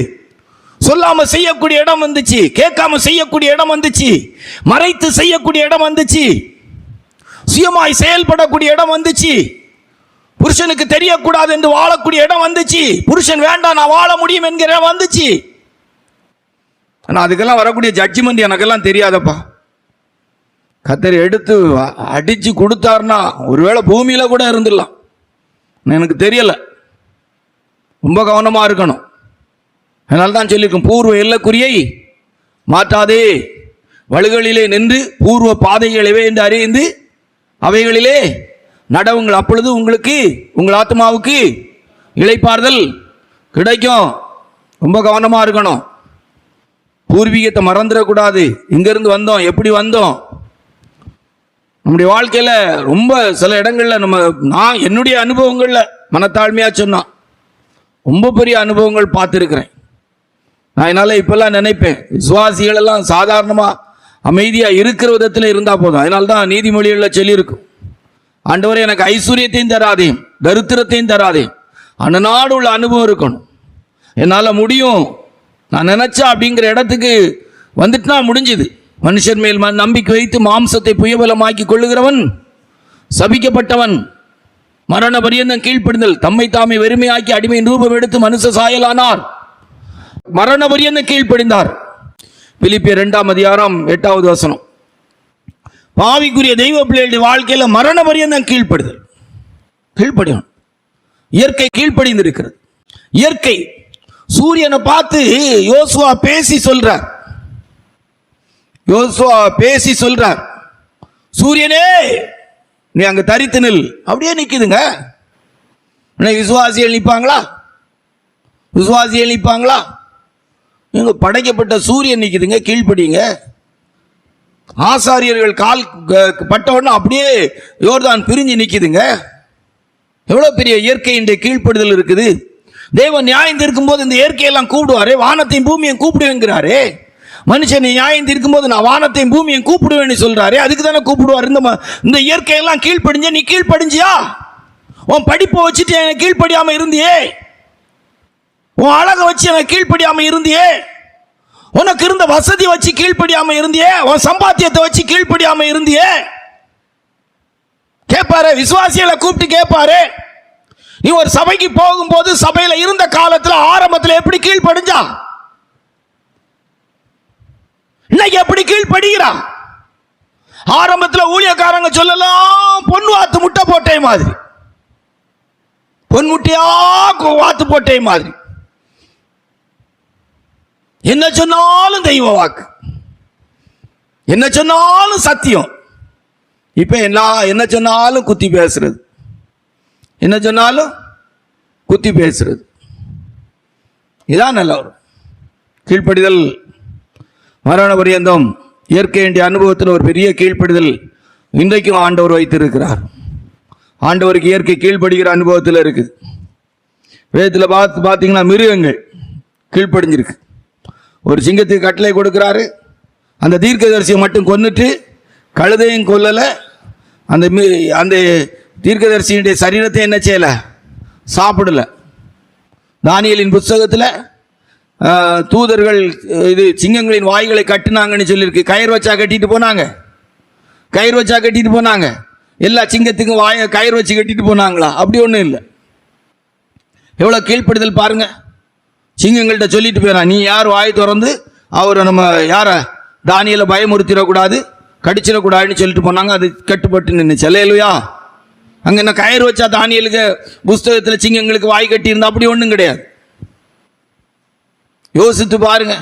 சொல்லாமல் செய்யக்கூடிய இடம் வந்துச்சு, கேட்காம செய்யக்கூடிய இடம் வந்துச்சு, மறைத்து செய்யக்கூடிய இடம் வந்துச்சு, சுயமாய் செயல்படக்கூடிய இடம் வந்துச்சு, புருஷனுக்கு தெரியக்கூடாது என்று வாழக்கூடிய இடம் வந்துச்சு, புருஷன் வேண்டாம் நான் வாழ முடியும் என்கிற இடம் வந்துச்சு. ஆனால் அதுக்கெல்லாம் வரக்கூடிய ஜட்ஜ்மெண்ட் எனக்கெல்லாம் தெரியாதப்பா. கத்தர் எடுத்து அடித்து கொடுத்தாருன்னா ஒருவேளை பூமியில் கூட இருந்துடலாம். எனக்கு தெரியலை, ரொம்ப கவனமாக இருக்கணும். அதனால தான் சொல்லியிருக்கோம், பூர்வ எல்லைக்குறியை மாற்றாதே, வழிகளிலே நின்று பூர்வ பாதைகளவே என்று அறிந்து அவைகளிலே நடவுங்கள், அப்பொழுது உங்களுக்கு உங்கள் ஆத்மாவுக்கு இளைப்பாறுதல் கிடைக்கும். ரொம்ப கவனமாக இருக்கணும். பூர்வீகத்தை மறந்துடக்கூடாது. இங்கேருந்து வந்தோம், எப்படி வந்தோம், நம்முடைய வாழ்க்கையில் ரொம்ப சில இடங்களில் நான் என்னுடைய அனுபவங்களில் மனத்தாழ்மையாக சொன்னான், ரொம்ப பெரிய அனுபவங்கள் பார்த்துருக்கிறேன். நான் என்னால் இப்போல்லாம் நினைப்பேன், விசுவாசிகள் எல்லாம் சாதாரணமாக அமைதியாக இருக்கிற விதத்தில் இருந்தால் போதும். அதனால தான் நீதிமொழிகளில் சொல்லியிருக்கும், ஆண்டவரே எனக்கு ஐஸ்வர்யத்தையும் தராதேன், தரித்திரத்தையும் தராதேன், அன்னநாடு உள்ள அனுபவம் இருக்கணும். என்னால் முடியும், நான் நினச்சா அப்படிங்கிற இடத்துக்கு வந்துட்டுனா முடிஞ்சுது. மனுஷன் மேல் நம்பிக்கை வைத்து மாம்சத்தை புயபலமாக்கி கொள்ளுகிறவன் சபிக்கப்பட்டவன். மரண பரியந்தம் கீழ்ப்படிதல், தம்மை தாமே வெறுமையாக்கி அடிமையின் ரூபம் எடுத்து மனுஷ சாயலானார். மரண பரியந்தம் கீழ்ப்படிந்தார். பிலிப்பியர் 2:8 பாவிக்குரிய தெய்வ பிள்ளைகளுடைய வாழ்க்கையில் மரண பரியந்தம் கீழ்ப்படுதல், கீழ்ப்படியணும். இயற்கை கீழ்ப்படிந்திருக்கிறது. இயற்கை சூரியனை பார்த்து யோசுவா பேசி சொல்றார், சூரியனே நீ அங்க தரித்து நில். அப்படியே நிக்குதுங்க. விசுவாசிகள் நிற்பாங்களா? நீங்க படைக்கப்பட்ட சூரியன் நிக்குதுங்க, கீழ்ப்படிங்க. ஆசாரியர்கள் கால் பட்ட உடனே அப்படியே யோர்தான் பிரிஞ்சு நிக்குதுங்க. எவ்வளவு பெரிய இயற்கையின் கீழ்ப்படுதல் இருக்குது. தேவன் நியாயம் தீர்க்கும் போது இந்த இயற்கையெல்லாம் கூப்பிடுவாரே, வானத்தையும் பூமியையும் கூப்பிடுவேங்கிறாரே. மனுஷன் நியாயம் தீர்க்கும் போது நான் வானத்தையும் பூமியையும் கூப்பிடுவேன்னு சொல்றாரு. அதுக்கு தானே கூப்பிடுவார். இந்த இயற்கையெல்லாம் கீழ்ப்படிஞ்ச, நீ கீழ்ப்படிஞ்சியா? உன் படிப்பை வச்சுட்டு எனக்கு கீழ்ப்படியாம இருந்தியே, உன் அழகை வச்சு எனக்கு கீழ்ப்படியாம இருந்தியே, உனக்கு இருந்த வசதி வச்சு கீழ்ப்படியாம இருந்தியே, உன் சம்பாத்தியத்தை வச்சு கீழ்ப்படியாம இருந்தியே. கேட்பாரு, விசுவாசிகளை கூப்பிட்டு கேட்பாரு, நீ ஒரு சபைக்கு போகும்போது சபையில இருந்த காலத்தில் ஆரம்பத்தில் எப்படி கீழ்ப்படிஞ்சா, இன்னைக்கு எப்படி கீழ்ப்படுகிறா? ஆரம்பத்தில் ஊழியக்காரங்க சொல்லலாம், பொன் வாத்து முட்டை போட்டே மாதிரி, பொன் முட்டையா வாத்து போட்டே மாதிரி, என்ன சொன்னாலும் தெய்வ வாக்கு, என்ன சொன்னாலும் சத்தியம். இப்ப என்ன சொன்னாலும் குத்தி பேசுறது, என்ன சொன்னாலும் குத்தி பேசுறது. இதான் நல்ல ஒரு கீழ்ப்படிதல். மரண பரியந்தம் இயற்கையுடைய அனுபவத்தில் ஒரு பெரிய கீழ்ப்படிதல் இன்றைக்கும் ஆண்டவர் வைத்திருக்கிறார். ஆண்டவருக்கு இயற்கை கீழ்ப்படுகிற அனுபவத்தில் இருக்குது. வேதத்தில் பார்த்தீங்கன்னா மிருகங்கள் கீழ்ப்படிஞ்சிருக்கு. ஒரு சிங்கத்துக்கு கட்டளை கொடுக்கிறாரு, அந்த தீர்க்கதரிசியை மட்டும் கொன்னுட்டு கழுதையும் கொல்லலை, அந்த தீர்க்கதரிசியுடைய சரீரத்தை என்ன செய்யலை, சாப்பிடலை. தானியேலின் புத்தகத்தில் தூதர்கள் இது சிங்கங்களின் வாய்களை கட்டினாங்கன்னு சொல்லியிருக்கு. கயிறு வச்சா கட்டிட்டு போனாங்க. எல்லா சிங்கத்துக்கும் வாயை கயிறு வச்சு கட்டிட்டு போனாங்களா? அப்படி ஒன்றும் இல்லை. எவ்வளோ கீழ்ப்படுதல் பாருங்க. சிங்கங்கள்கிட்ட சொல்லிட்டு போயிடறான், நீ யார் வாய் திறந்து அவரை நம்ம யாரை தானியேலை பயமுறுத்திடக்கூடாது, கடிச்சிடக்கூடாதுன்னு சொல்லிட்டு போனாங்க. அது கட்டுப்பட்டு நின்று செல்லையிலையா? அங்கே என்ன கயிறு வச்சா தானியேலுக்கு புஸ்தகத்தில் சிங்கங்களுக்கு வாய் கட்டி இருந்தா? அப்படி ஒன்றும் கிடையாது. யோசித்து பாருங்க.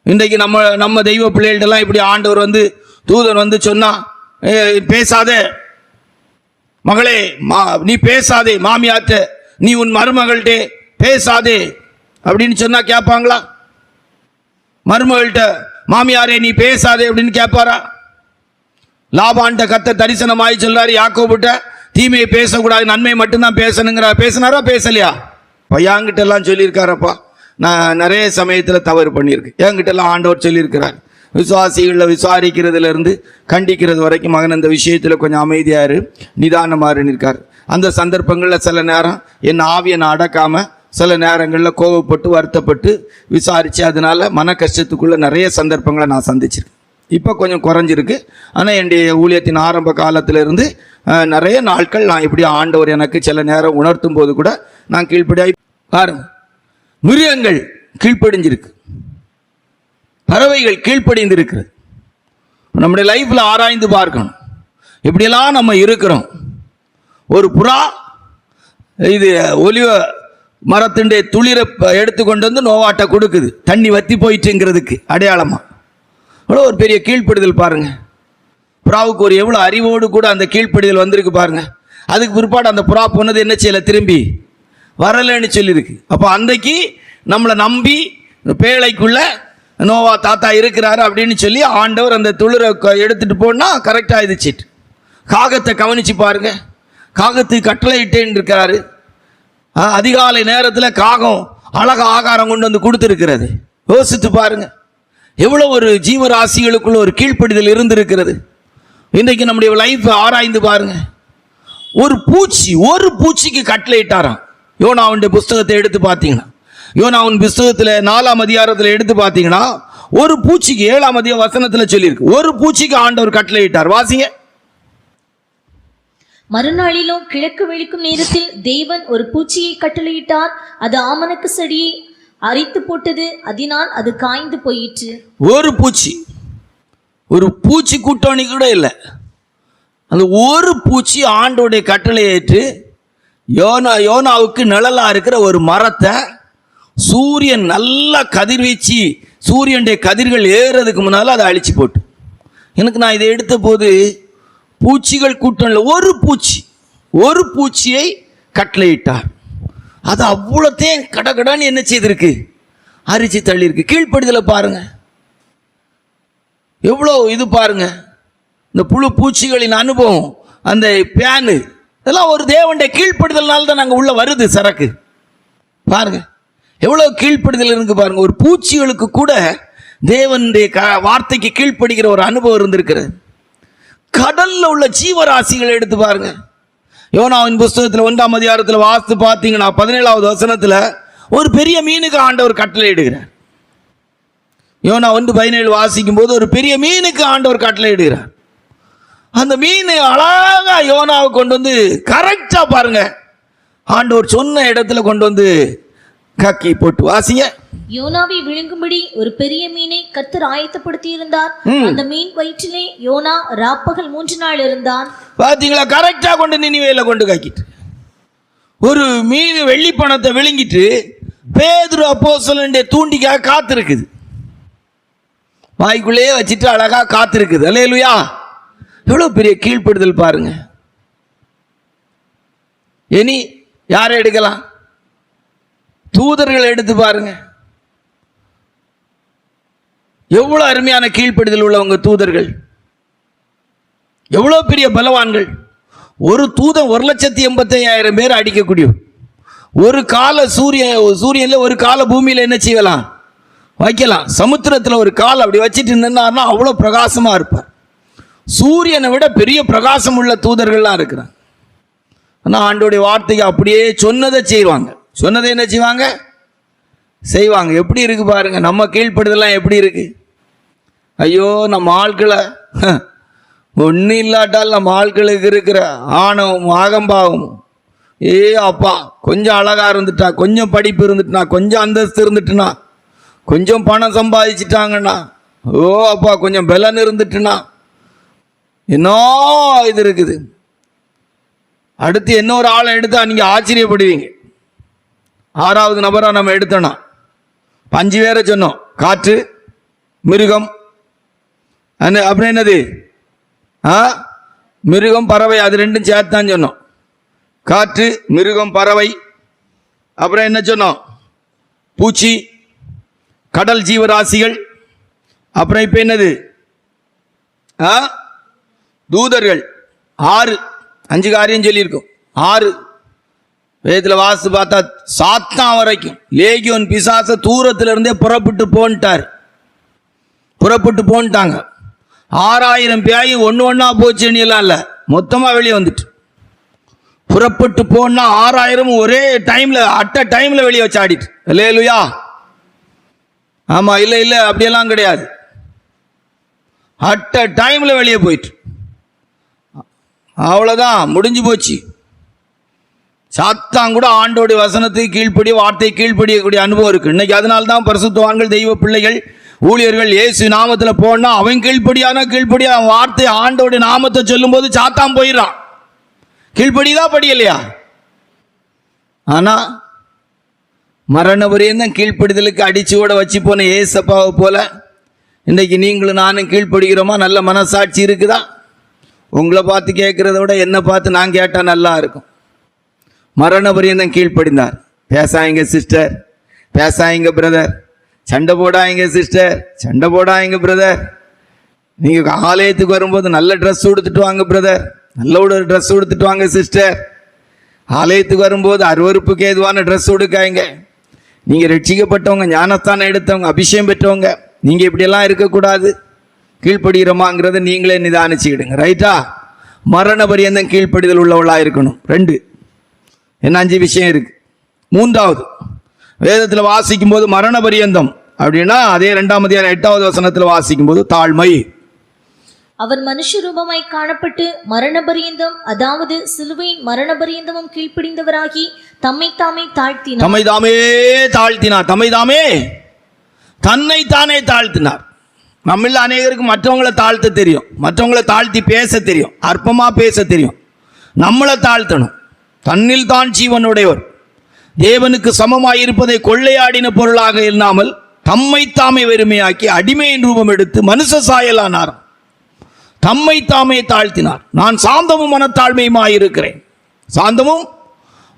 இன்றைக்கு நம்ம தெய்வ பிள்ளைகள்டெல்லாம் இப்படி ஆண்டவர் தூதன் சொன்னா, பேசாதே மகளே, நீ பேசாதே, மாமியார்ட்ட நீ உன் மருமகள்கிட்ட பேசாதே அப்படின்னு சொன்னா கேட்பாங்களா? மருமகள்கிட்ட மாமியாரே நீ பேசாதே அப்படின்னு கேட்பாரா? லாபான்ட்ட கர்த்தர் தரிசனமாய் சொல்றாரு, யாக்கோபுட்ட தீமையை பேசக்கூடாது, நன்மை மட்டும்தான் பேசணுங்கிறா. பேசினாரா? பேசலையா? பையன்கிட்ட எல்லாம் சொல்லியிருக்காரப்பா, நான் நிறைய சமயத்தில் தவறு பண்ணியிருக்கேன். என்கிட்டலாம் ஆண்டவர் சொல்லியிருக்கிறார், விசுவாசிகளில் விசாரிக்கிறதுலேருந்து கண்டிக்கிறது வரைக்கும் மகன் அந்த விஷயத்தில் கொஞ்சம் அமைதியாரு, நிதானமாக இருக்கார். அந்த சந்தர்ப்பங்களில் சில நேரம் என் ஆவியை நான் அடக்காமல் சில நேரங்களில் கோபப்பட்டு வருத்தப்பட்டு விசாரித்து அதனால் மன கஷ்டத்துக்குள்ளே நிறைய சந்தர்ப்பங்களை நான் சந்திச்சிருக்கேன். இப்போ கொஞ்சம் குறைஞ்சிருக்கு. ஆனால் என்னுடைய ஊழியத்தின் ஆரம்ப காலத்திலிருந்து நிறைய நாட்கள் நான் இப்படி ஆண்டவர் எனக்கு சில நேரம் உணர்த்தும் போது கூட நான் கீழ்ப்படியாய் பாருங்க. மிருகங்கள் கீழ்ப்படிஞ்சிருக்கு, பறவைகள் கீழ்ப்படிந்திருக்கிறது. நம்முடைய லைஃப்பில் ஆராய்ந்து பார்க்கணும், இப்படியெல்லாம் நம்ம இருக்கிறோம். ஒரு புறா இது ஒலிவ மரத்தின் துளிரை எடுத்து கொண்டு வந்து நோவாட்ட கொடுக்குது, தண்ணி வத்தி போயிட்டுங்கிறதுக்கு அடையாளமாக. அவ்வளோ ஒரு பெரிய கீழ்ப்படுதல் பாருங்க. புறாவுக்கு ஒரு எவ்வளோ அறிவோடு கூட அந்த கீழ்ப்படுதல் வந்திருக்கு பாருங்க. அதுக்கு பிற்பாடு அந்த புறா போனது என்ன செய்யலை, திரும்பி வரலைன்னு சொல்லியிருக்கு. அப்போ அன்றைக்கு நம்மளை நம்பி பேழைக்குள்ள நோவா தாத்தா இருக்கிறாரு அப்படின்னு சொல்லி ஆண்டவர் அந்த துளிரை எடுத்துட்டு போனால் கரெக்டாக ஆயிடுச்சிட்டு. காகத்தை கவனிச்சு பாருங்க, காகத்துக்கு கட்டளை இட்டேன்னு இருக்கிறாரு. அதிகாலை நேரத்தில் காகம் அழகா ஆகாரம் கொண்டு வந்து கொடுத்துருக்கிறது. யோசித்து பாருங்க, எவ்வளோ ஒரு ஜீவராசிகளுக்குள்ள ஒரு கீழ்ப்படிதல் இருந்திருக்கிறது. இன்றைக்கு நம்முடைய லைஃப் ஆராய்ந்து பாருங்க. ஒரு பூச்சிக்கு கட்டளை இட்டாராம். யோனாவுடைய புஸ்தகத்தை எடுத்து பார்த்தீங்கன்னா, யோனாவின் புஸ்தகத்தில் 4ஆம் அதிகாரத்தில் எடுத்து பார்த்தீங்கன்னா, ஒரு பூச்சிக்கு 7ஆம் அதிகார வசனத்தில் சொல்லியிருக்கு, ஒரு பூச்சிக்கு ஆண்டவர் கட்டளை இட்டார். வாசிங்க. மறுநாளிலும் கிழக்கு வெளுக்கும் நேரத்தில் தேவன் ஒரு பூச்சியை கட்டளையிட்டார். அது ஆமணக்கு செடியை அரித்து போட்டது, அதனால் அது காய்ந்து போயிற்று. ஒரு பூச்சி கூட்டணி கூட இல்லை. அந்த ஒரு பூச்சி ஆண்டோடைய கட்டளை ஏற்று யோனாவுக்கு நிழலா இருக்கிற ஒரு மரத்தை சூரியன் நல்லா கதிர்வீச்சு சூரியனுடைய கதிர்கள் ஏறுறதுக்கு முன்னால் அதை அழிச்சு போட்டு, எனக்கு நான் இதை எடுத்த போது பூச்சிகள் கூட்டம் இல்லை, ஒரு பூச்சியை கட்டளையிட்டார். அது அவ்வளோத்தையும் கடகடான்னு என்ன செய்திருக்கு, அரிச்சு தள்ளியிருக்கு. கீழ்ப்படுதலை பாருங்க, எவ்வளோ இது பாருங்க. இந்த புழு பூச்சிகளின் அனுபவம், அந்த பேனு, இதெல்லாம் ஒரு தேவனுடைய கீழ்ப்படுதல்னால தான் நாங்கள் உள்ள வருது சரக்கு. பாருங்க எவ்வளோ கீழ்ப்படுதல் இருக்கு பாருங்க. ஒரு பூச்சிகளுக்கு கூட தேவனுடைய வார்த்தைக்கு கீழ்ப்படுகிற ஒரு அனுபவம் இருந்திருக்கிறது. கடல்ல உள்ள ஜீவராசிகளை எடுத்து பாருங்க. யோனாவின் புஸ்தகத்தில் 1ஆம் அதிகாரத்தில் வாசித்து பார்த்தீங்கன்னா 17ஆவது வசனத்தில் ஒரு பெரிய மீனுக்கு ஆண்டவர் கட்டளை இடுகிறார். யோனா 1:17 வாசிக்கும் போது ஒரு பெரிய மீனுக்கு ஆண்டவர் கட்டளை இடுகிறார். அந்த மீன் அழகா யோனாவை கொண்டு வந்து கரெக்டா பாருங்க, ஆண்டவர் சொன்ன இடத்துல கொண்டு வந்து கக்கி போட்டு. வாசிங்க. யோனாவை விழுங்கும்படி ஒரு பெரிய மீனை கர்த்தர் ஆயத்தப்படுத்தி இருந்தார். அந்த மீன் வயிற்றிலே யோனா ராப்பகல் 3 நாள் இருந்தான். பாத்தீங்களா, கரெக்டா கொண்டு நினிவேல கொண்டு காக்கிட்டு ஒரு மீன் வெள்ளி பணத்தை விழுங்கிட்டு பேதுரு அப்போஸ்தலனுடைய தூண்டிக்காக காத்திருக்குது. வாய்க்குள்ளேயே வச்சுட்டு அழகா காத்திருக்குது. அல்லேலூயா. எவ்வளவு பெரிய கீழ்ப்படுதல் பாருங்க. இனி யாரை எடுக்கலாம், தூதர்கள் எடுத்து பாருங்க. எவ்வளவு அருமையான கீழ்ப்படுதல் உள்ளவங்க தூதர்கள், எவ்வளவு பெரிய பலவான்கள். ஒரு தூதன் 1,85,000 பேர் அடிக்கக்கூடிய ஒரு கால சூரியன்ல ஒரு கால பூமியில என்ன செய்யலாம், வைக்கலாம். சமுத்திரத்தில் ஒரு கால் அப்படி வச்சுட்டு நின்னார்னா அவ்வளோ பிரகாசமா இருப்பார். சூரியனை விட பெரிய பிரகாசம் உள்ள தூதர்கள்லாம் இருக்கிறாங்க. ஆனால் ஆண்டோடைய வார்த்தைக்கு அப்படியே சொன்னதை செய்வாங்க. சொன்னதை என்ன செய்வாங்க, செய்வாங்க. எப்படி இருக்கு பாருங்க நம்ம கீழ்ப்படுதெல்லாம் எப்படி இருக்கு. ஐயோ, நம்ம ஆட்களை ஒன்றும் இல்லாட்டால் நம்ம ஆட்களுக்கு இருக்கிற ஆணவம் ஆகம்பாவம், அப்பா கொஞ்சம் அழகா இருந்துட்டா, கொஞ்சம் படிப்பு இருந்துட்டுனா, கொஞ்சம் அந்தஸ்து இருந்துட்டுனா, கொஞ்சம் பணம் சம்பாதிச்சிட்டாங்கன்னா, அப்பா கொஞ்சம் பலன் இருந்துட்டுனா, என்ன இது இருக்குது. அடுத்து இன்னொரு ஆளை எடுத்தா நீங்க ஆச்சரியப்படுவீங்க. 6வது நபரா நம்ம எடுத்தோம்னா 5 பேரை சொன்னோம். காற்று, மிருகம், அப்புறம் என்னது, மிருகம், பறவை, அது ரெண்டும் சேர்த்து தான் சொன்னோம். காற்று, மிருகம், பறவை, அப்புறம் என்ன சொன்னோம், பூச்சி, கடல் ஜீவராசிகள், அப்புறம் இப்ப என்னது, தூதர்கள். 5 காரியம் சொல்லியிருக்கோம். 6 வேதத்தில் வாசித்து பார்த்தா சாத்தான் வரைக்கும் லேகியோன் பிசாச தூரத்துல இருந்தே புறப்பட்டு போன்ட்டாங்க. 6000 பேய் ஒன்னா போச்சுன்னு எல்லாம் இல்ல, மொத்தமா வெளியே வந்துட்டு புறப்பட்டு போனா 6000 ஒரே டைம்ல அட்ட டைம்ல வெளியே வச்சு ஆடிட்டு. அல்லேலூயா. ஆமா, இல்ல அப்படியெல்லாம் கிடையாது. அட்ட டைம்ல வெளியே போயிட்டு அவ்வளவுதான், முடிஞ்சு போச்சு. சாத்தான் கூட ஆண்டோடைய வசனத்தை கீழ்ப்படிய, வார்த்தை கீழ்ப்படியக்கூடிய அனுபவம் இருக்கு இன்னைக்கு. அதனால தான் பரிசுத்தவான்கள், தெய்வ பிள்ளைகள் ஊழியர்கள் இயேசு நாமத்தில் போனா அவன் கீழ்ப்படியா வார்த்தை ஆண்டோடைய நாமத்தை சொல்லும் போது சாத்தான் போயிடறான். கீழ்ப்படிதான் படியலையா? ஆனா மரண பரியந்தம் கீழ்ப்படிதலுக்கு அடிச்சு கூட வச்சு போன ஏசப்பாவை போல இன்றைக்கு நீங்களும் நானும் கீழ்ப்படுகிறோமா? நல்ல மனசாட்சி இருக்குதா? உங்களை பார்த்து கேட்கறத விட என்னை பார்த்து நான் கேட்டால் நல்லா இருக்கும். மரண பரியந்தம் கீழ்ப்படிந்தார். பேசாயிங்க சிஸ்டர், பேசாயிங்க பிரதர், சண்டை போடாயிங்க சிஸ்டர், சண்டை போடாயிங்க பிரதர். நீங்கள் ஆலயத்துக்கு வரும்போது நல்ல ட்ரெஸ் கொடுத்துட்டு வாங்க பிரதர், நல்ல ஒரு ட்ரெஸ் கொடுத்துட்டு வாங்க சிஸ்டர். ஆலயத்துக்கு வரும்போது அருவருப்புக்கு ஏதுவான ட்ரெஸ் கொடுக்காங்க. நீங்கள் ரட்சிக்கப்பட்டவங்க, ஞானஸ்தானம் எடுத்தவங்க, அபிஷேகம் பெற்றவங்க, நீங்கள் இப்படியெல்லாம் இருக்கக்கூடாது. கீழ்ப்படுகிறோமாங்கிறத நீங்களே நிதானிச்சுக்கிடுங்க. ரைட்டா? மரண பரியந்தம் கீழ்ப்படிதல் உள்ளவளாக இருக்கணும். 2 என்ன 5 விஷயம் இருக்கு. 3வது வேதத்தில் வாசிக்கும் போது மரண பரியந்தம் அப்படின்னா அதே 2ஆம் அதிகாரம் 8வது வசனத்தில் வாசிக்கும் போது தாழ்மை. அவர் மனுஷ ரூபமாய் காணப்பட்டு மரண பரியந்தம், அதாவது சிலுவையின் மரண பரியந்தமும் கீழ்ப்படிந்தவராகி தம்மை தாமே தாழ்த்தினார். தன்னை தானே தாழ்த்தினார். நம்மள அநேகருக்கு மற்றவங்களை தாழ்த்த தெரியும், மற்றவங்களை தாழ்த்தி பேச தெரியும், அற்பமா பேச தெரியும். நம்மளை தாழ்த்தணும். தன்னில் தான் ஜீவனுடையவர், தேவனுக்கு சமமாய் இருப்பதை கொள்ளையாடின பொருளாக இல்லாமல் தம்மை தாமே வெறுமையாக்கி அடிமையின் ரூபம் எடுத்து மனுஷ சாயலானார். தம்மை தாமே தாழ்த்தினார். நான் சாந்தமும் மனத்தாழ்மையுமாயிருக்கிறேன், சாந்தமும்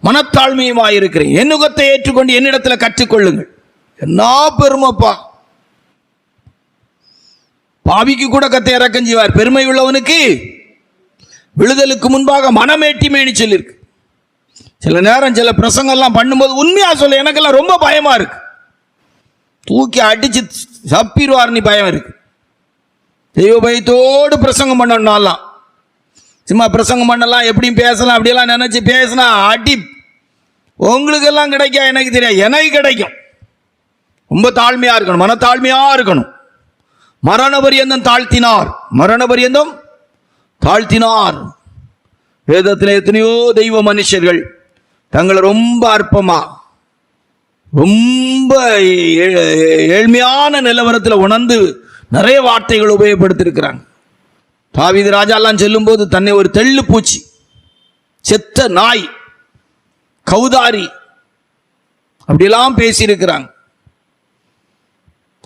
மனத்தாழ்மையுமாயிருக்கிறேன். என் நுகத்தை ஏற்றுக்கொண்டு என்னிடத்தில் கற்றுக்கொள்ளுங்கள். என்ன பெருமைப்பா! பாவிக்கு கூட கத்தை இறக்கம் செய்வார், பெருமை உள்ளவனுக்கு விழுதலுக்கு முன்பாக மனமேட்டிமேனி சொல்லியிருக்கு. சில நேரம் சில பிரசங்கெல்லாம் பண்ணும்போது உண்மையா சொல்ல எனக்கெல்லாம் ரொம்ப பயமா இருக்கு. தூக்கி அடிச்சு சப்பிடுவார், நீ பயம் இருக்கு. தெய்வ பயத்தோடு பிரசங்கம் பண்ணணும்னாலாம், சும்மா பிரசங்கம் பண்ணலாம், எப்படியும் பேசலாம், அப்படியெல்லாம் நினைச்சு பேசினா அடி உங்களுக்கு எல்லாம் கிடைக்கும், எனக்கு தெரியாது, எனக்கு கிடைக்கும். ரொம்ப தாழ்மையா இருக்கணும், மனத்தாழ்மையா இருக்கணும். மரண பரியந்தம் தாழ்த்தினார், மரண பரியந்தம் தாழ்த்தினார். வேதத்தில் எத்தனையோ தெய்வ மனுஷர்கள் தங்களை ரொம்ப அற்பமா, ரொம்ப ஏழ்மையான நிலவரத்தில் உணர்ந்து நிறைய வார்த்தைகள் உபயோகப்படுத்திருக்கிறாங்க. தாவீது ராஜாலாம் சொல்லும் போது தன்னை ஒரு தெள்ளு பூச்சி, செத்த நாய், கௌதாரி அப்படியெல்லாம் பேசியிருக்கிறாங்க.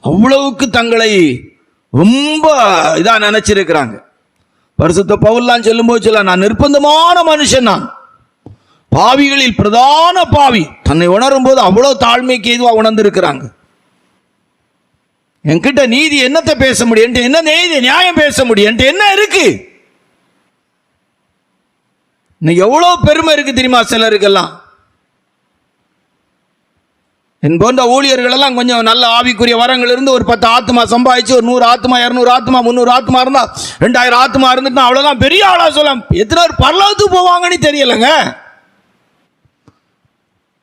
அவ்வளவுக்கு தங்களை ரொம்ப இதா நினைச்சிருக்கிறாங்க. பரிசுத்த பவுல்லாம் சொல்லும்போது சொல்ல, நான் நிர்பந்தமான மனுஷன், நான் பாவிகளில் பிரதான பாவி. தன்னை உணரும் போது அவ்வளவு தாழ்மைக்கு எதுவா உணர்ந்திருக்கிறாங்க. என்கிட்ட நீதி என்னத்தை பேச முடியும், என்ன நீதி நியாயம் பேச முடியும், என்ன இருக்கு? இன்னைக்கு எவ்வளவு பெருமை இருக்கு தெரியுமா சிலருக்கெல்லாம். என் போன்ற ஊழியர்கள் எல்லாம் கொஞ்சம் நல்ல ஆவிக்குரிய வரங்கள் இருந்து ஒரு 10 ஆத்மா சம்பாதிச்சு ஒரு 100 ஆத்மா 200 ஆத்மா 300 ஆத்மா இருந்தா 2000 ஆத்மா இருந்துட்டு அவ்வளவுதான் பெரிய ஆளா சொல்லலாம். எத்தனை பேர் பரலோகத்துக்கு போவாங்கன்னு தெரியலங்க.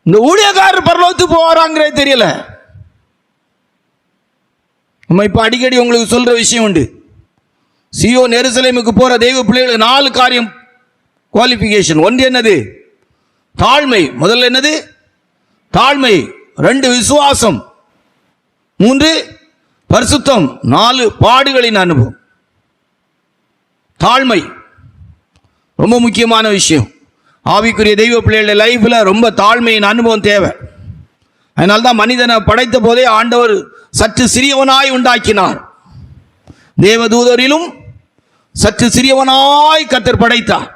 இந்த ஊழியக்காரர் பரலோகத்துக்கு போவாராங்கிறே தெரியல. நம்ம இப்ப அடிக்கடி உங்களுக்கு சொல்ற விஷயம் உண்டு. சீயோன் எருசலேமுக்கு போற தெய்வ பிள்ளைகளுக்கு 4 காரியம் குவாலிஃபிகேஷன். 1 என்னது? தாழ்மை. முதல்ல என்னது? தாழ்மை. 2 விசுவாசம். 3 பரிசுத்தம். 4 பாடுகளின் அனுபவம். தாழ்மை ரொம்ப முக்கியமான விஷயம். ஆவிக்குரிய தெய்வ பிள்ளைகளுடைய லைஃப்ல ரொம்ப தாழ்மையின் அனுபவம் தேவை. அதனால்தான் மனிதனை படைத்த போதே ஆண்டவர் சற்று சிறியவனாய் உண்டாக்கினார். தேவதூதரிலும் சற்று சிறியவனாய் கர்த்தர் படைத்தார்.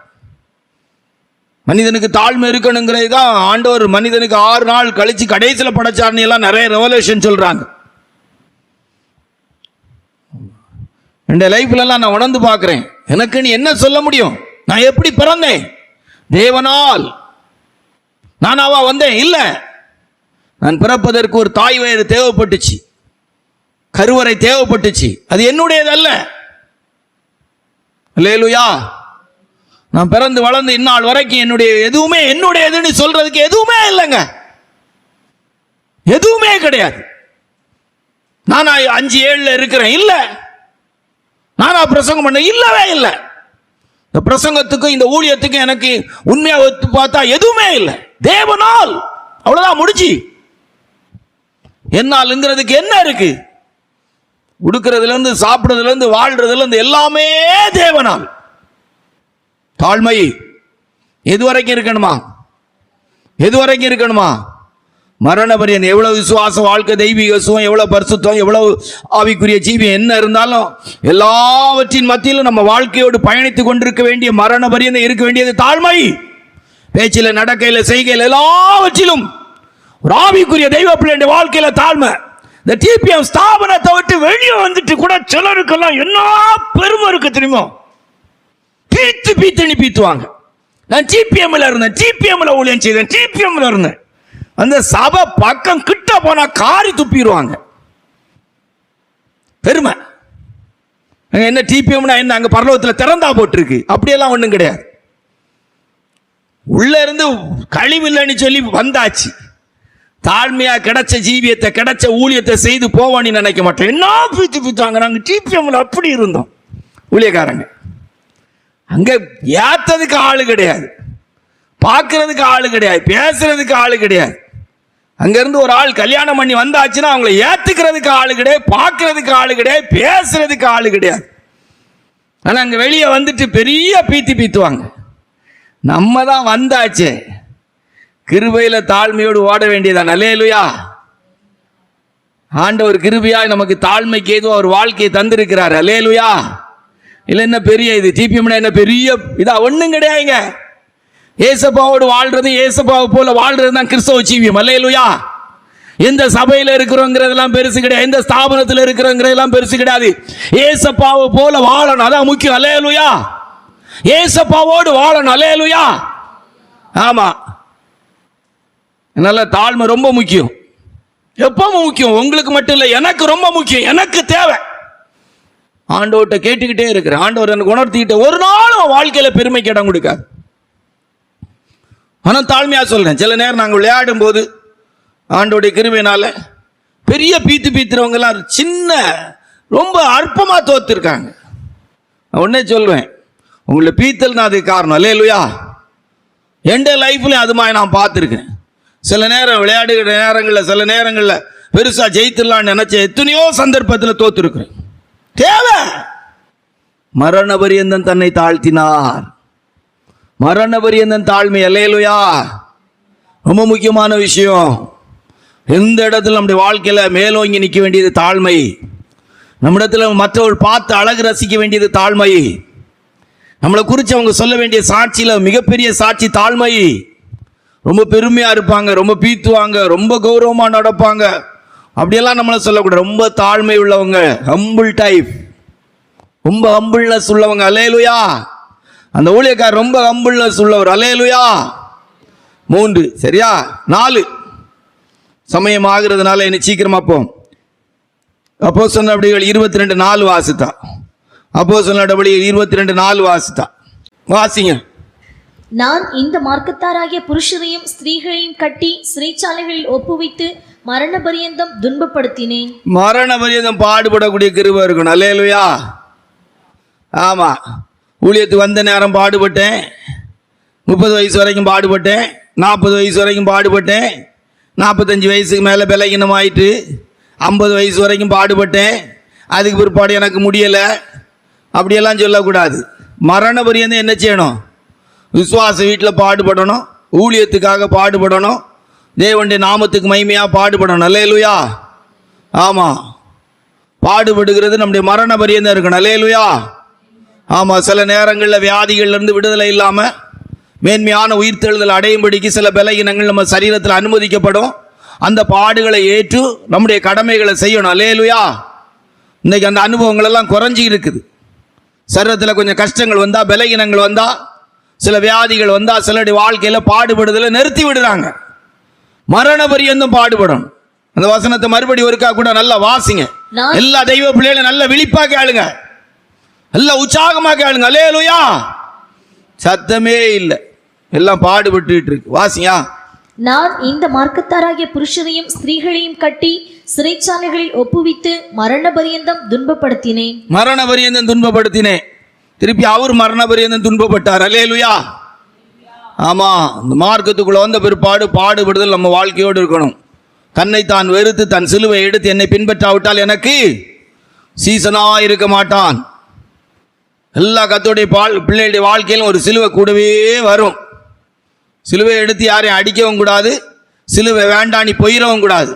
மனிதனுக்கு தாழ்மை இருக்கணுங்கிறது தான் ஆண்டவர் மனிதனுக்கு 6 நாள் கழிச்சு கடைசியில் படைச்சார்னு எல்லாம் நிறைய ரெவல்யூஷன் சொல்றாங்க. என் லைஃப்ல எல்லாம் நான் உணர்ந்து பார்க்கிறேன். எனக்கு நீ என்ன சொல்ல முடியும்? நான் எப்படி பிறந்தேன்? தேவனால். நானாவா வந்தேன்? இல்ல. நான் பிறப்பதற்கு ஒரு தாய் வயிறு தேவைப்பட்டுச்சு, கருவறை தேவைப்பட்டுச்சு. அது என்னுடையது அல்ல. அல்லேலூயா. நான் பிறந்து வளர்ந்து இந்நாள் வரைக்கும் என்னுடைய எதுவுமே என்னுடையதுன்னு சொல்றதுக்கு எதுவுமே இல்லைங்க. எதுவுமே கிடையாது. நான் 5-7 இருக்கிறேன், இல்ல. நானா பிரசங்கம் பண்ண? இல்லவே இல்லை. இந்த பிரசங்கத்துக்கும் இந்த ஊழியத்துக்கும் எனக்கு உண்மையா பார்த்தா எதுவுமே இல்லை. தேவனால். அவ்வளவுதான், முடிச்சு. என்னால்ங்கிறதுக்கு என்ன இருக்கு? உடுக்கிறதுல இருந்து சாப்பிடுறதுல இருந்து வாழ்றதுல இருந்து எல்லாமே தேவனால். தாழ்மை எதுவரைக்கும் இருக்கணுமா? எதுவரைக்கும் இருக்கணுமா? மரண பரியந்தம். எவ்வளவு விசுவாச வாழ்க்கை, தெய்வீக சுகம், எவ்வளவு பரிசுத்தம், எவ்வளவு ஆவிக்குரிய ஜீவியம் என்ன இருந்தாலும் எல்லாவற்றின் மத்தியிலும் நம்ம வாழ்க்கையோடு பயணித்துக் கொண்டிருக்க வேண்டிய மரண பரியந்தம் இருக்க வேண்டியது தாழ்மை. பேச்சில, நடக்கையில, செய்கையில், எல்லாவற்றிலும் ஒரு ஆவிக்குரிய தெய்வ பிள்ளைய வாழ்க்கையில தாழ்மை. இந்த டிபிஎம் ஸ்தாபனத்தை விட்டு வெளியே வந்துட்டு கூட சிலருக்கெல்லாம் என்ன பெருமை இருக்கு தெரியுமோ? பீத்து பீத்தணி பீத்துவாங்க. நான் டிபிஎம்ல இருந்தேன், டிபிஎம்ல ஊழியம் செய்தேன், டிபிஎம்ல இருந்தேன். அந்த சபை பக்கம் கிட்ட போனா காரி துப்பிடுவாங்க. பெருமை. என்ன டிபிஎம்னா என்ன? அங்க பரலோகத்தில் திறந்தா போட்டிருக்கு. அப்படியெல்லாம் ஒன்றும் கிடையாது. உள்ள இருந்து கழிவில்லைன்னு சொல்லி வந்தாச்சு. தாழ்மையா கிடைச்ச ஜீவியத்தை, கிடைச்ச ஊழியத்தை செய்து போவான்னு நினைக்க மாட்டேன். என்ன பீத்து பீத்தாங்க. நாங்கள் டிபிஎம்ல அப்படி இருந்தோம். ஊழியக்காரங்க அங்க ஏத்ததுக்கு ஆளு கிடையாது, பார்க்கறதுக்கு ஆளு கிடையாது, பேசுறதுக்கு ஆளு கிடையாது. அங்கிருந்து ஒரு ஆள் கல்யாணம் பண்ணி வந்தாச்சுன்னா அவங்களை ஏத்துக்கிறதுக்கு ஆளு கிடையாது, பார்க்கறதுக்கு ஆளு கிடையாது, பேசுறதுக்கு ஆளு கிடையாது. ஆனா அங்க வெளியே வந்துட்டு பெரிய பீத்தி பீத்துவாங்க. நம்ம தான் வந்தாச்சு, கிருபையில தாழ்மையோடு ஓட வேண்டியதான். அல்லேலூயா. ஆண்டவர் கிருபையாய் நமக்கு தாழ்மைக்கு ஏதோ ஒரு வாழ்க்கையை தந்திருக்கிறார். அல்லேலூயா. இல்ல என்ன பெரிய இது டிபிஎம் என்ன பெரிய இதா? ஒண்ணும் கிடையாதுங்க. ஏசப்பாவோடு வாழ்றது, ஏசப்பாவை போல வாழ்றது தான் கிறிஸ்தவ ஜீவியம். அல்லேலூயா. எந்த சபையில இருக்கிறோங்கிறதெல்லாம் பெருசு கிடையாது, எந்த ஸ்தாபனத்தில் இருக்கிறோங்கிறதெல்லாம் பெருசு கிடையாது. ஏசப்பாவை போல வாழணும், அதான் முக்கியம். அல்லேலூயா. ஏசப்பாவோடு வாழணும். அல்லேலூயா. ஆமா. நல்ல தாழ்மை ரொம்ப முக்கியம். எப்பவும் முக்கியம். உங்களுக்கு மட்டும் இல்லை, எனக்கு ரொம்ப முக்கியம். எனக்கு தேவை. ஆண்டவர்கிட்ட கேட்டுக்கிட்டே இருக்கிறேன். ஆண்டவர் எனக்கு உணர்த்திக்கிட்ட ஒரு நாளும் வாழ்க்கையில பெருமைக்கு இடம் கொடுக்காது. ஆனால் தாழ்மையா சொல்றேன், சில நேரம் நாங்கள் விளையாடும் போது ஆண்டோடைய கிருபையினால பெரிய பீத்து பீத்துறவங்க எல்லாம் சின்ன ரொம்ப அற்பமா தோத்துருக்காங்க. நான் உடனே சொல்வேன், உங்களை பீத்தல் தான் அதுக்கு காரணம். அல்லேலூயா. எந்த லைஃப்லையும் அது மாதிரி நான் பார்த்துருக்கேன். சில நேரம் விளையாடுகிற நேரங்களில், சில நேரங்களில் பெருசா ஜெயித்துடலான்னு நினைச்ச எத்தனையோ சந்தர்ப்பத்தில் தோத்துருக்கிறேன். தேவை. மரண பரியந்தம் தன்னை தாழ்த்தினார். மரண பரியந்தம் தாழ்மை. அல்லேலூயா. ரொம்ப முக்கியமான விஷயம். எந்த இடத்துல நம்முடைய வாழ்க்கையில மேலோங்கி நிற்க வேண்டியது தாழ்மை. நம்மிடத்துல மற்றவர்கள் பார்த்து அழகு ரசிக்க வேண்டியது தாழ்மை. நம்மளை குறித்து அவங்க சொல்ல வேண்டிய சாட்சியில மிகப்பெரிய சாட்சி தாழ்மை. ரொம்ப பெருமையா இருப்பாங்க, ரொம்ப பீத்துவாங்க, ரொம்ப கௌரவமா நடப்பாங்க. அப்படியெல்லாம் நம்மளை சொல்லக்கூடாது. ரொம்ப தாழ்மை உள்ளவங்க, ஹம்பிள் டைப், ரொம்ப ஹம்பிள்னஸ் உள்ளவங்க. அல்லேலூயா. அந்த ஊழியக்கார் ரொம்ப ஹம்பிள்னஸ் உள்ளவர். அல்லேலூயா. 3 சரியா? 4 சமயம் ஆகிறதுனால என்ன சீக்கிரமா போம். அப்போஸ்தலர் நடவடிக்கைகள் 22:4 வாசித்தா. அப்போஸ்தலர் நடவடிக்கைகள் 22:4 வாசித்தா. வாசிங்க. நான் இந்த மார்க்கத்தாராகிய புருஷரையும் ஸ்திரீகளையும் கட்டி சிறைச்சாலைகளில் ஒப்புவித்து மரண பரியந்தம் துன்பப்படுத்தினேன். மரண பரியந்தம் பாடுபடக்கூடிய கிருபை இருக்கணும். அல்லேலூயா. ஆமா. ஊழியத்துக்கு வந்த நேரம் பாடுபட்டேன். 30 வயசு வரைக்கும் பாடுபட்டேன். 40 வயசு வரைக்கும் பாடுபட்டேன். 45 வயசுக்கு மேலே பலகீனம் ஆயிட்டு 50 வயசு வரைக்கும் பாடுபட்டேன். அதுக்கு பிற்பாடு எனக்கு முடியலை. அப்படியெல்லாம் சொல்லக்கூடாது. மரண பரியந்தம் என்ன செய்யணும்? விசுவாச வீட்டில் பாடுபடணும், ஊழியத்துக்காக பாடுபடணும், தேவனுடைய நாமத்துக்கு மகிமையாக பாடுபடணும். அல்லேலூயா. ஆமாம். பாடுபடுகிறது நம்முடைய மரண பரியந்தம் இருக்கணும். அல்லேலூயா. ஆமாம். சில நேரங்களில் வியாதிகள்லேருந்து விடுதலை இல்லாமல் மேன்மையான உயிர்த்தெழுதல் அடையும்படிக்கு சில பலகீனங்கள் நம்ம சரீரத்தில் அனுமதிக்கப்படும். அந்த பாடுகளை ஏற்று நம்முடைய கடமைகளை செய்யணும். அல்லேலூயா. இன்னைக்கு அந்த அனுபவங்கள் எல்லாம் குறைஞ்சி இருக்குது. சரீரத்தில் கொஞ்சம் கஷ்டங்கள் வந்தால், பலகீனங்கள் வந்தால், சில வியாதிகள் வந்தால் சிலருடைய வாழ்க்கையில் பாடுபடுதலை நிறுத்தி விடுறாங்க. மரண பரியந்தம் பாடுபடணும். அந்த வசனத்தை மறுபடி ஒருக்கா கூட நல்லா வாசிங்க. எல்லா தெய்வ பிள்ளைகளும் நல்ல விழிப்பா கேளுங்க, நல்ல உற்சாகமா கேளுங்க. அல்லேலூயா. சத்தமே இல்லை, எல்லாம் பாடுபட்டு இருக்கு. வாசியா. நான் இந்த மார்க்கத்தாராகிய புருஷரையும் ஸ்திரீகளையும் கட்டி சிறைச்சாலைகளில் ஒப்புவித்து மரண பரியந்தம் துன்பப்படுத்தினேன். மரண பரியந்தம் துன்பப்படுத்தினேன். திருப்பி அவர் மரண பரியந்தம் துன்பப்பட்டார். அல்லேலூயா. ஆமா. இந்த மார்க்கத்துக்குள்ள வந்த பிற்பாடு பாடுபடுதல் நம்ம வாழ்க்கையோடு இருக்கணும். தன்னை தான் வெறுத்து தன் சிலுவை எடுத்து என்னை பின்பற்றாவிட்டால் எனக்கு சீசனாக இருக்க மாட்டான். எல்லா கத்தோடைய பிள்ளைகளுடைய வாழ்க்கையிலும் ஒரு சிலுவை கூடவே வரும். சிலுவை எடுத்து யாரையும் அடிக்கவும் கூடாது, சிலுவை வேண்டாம் நீ போயிடவும் கூடாது,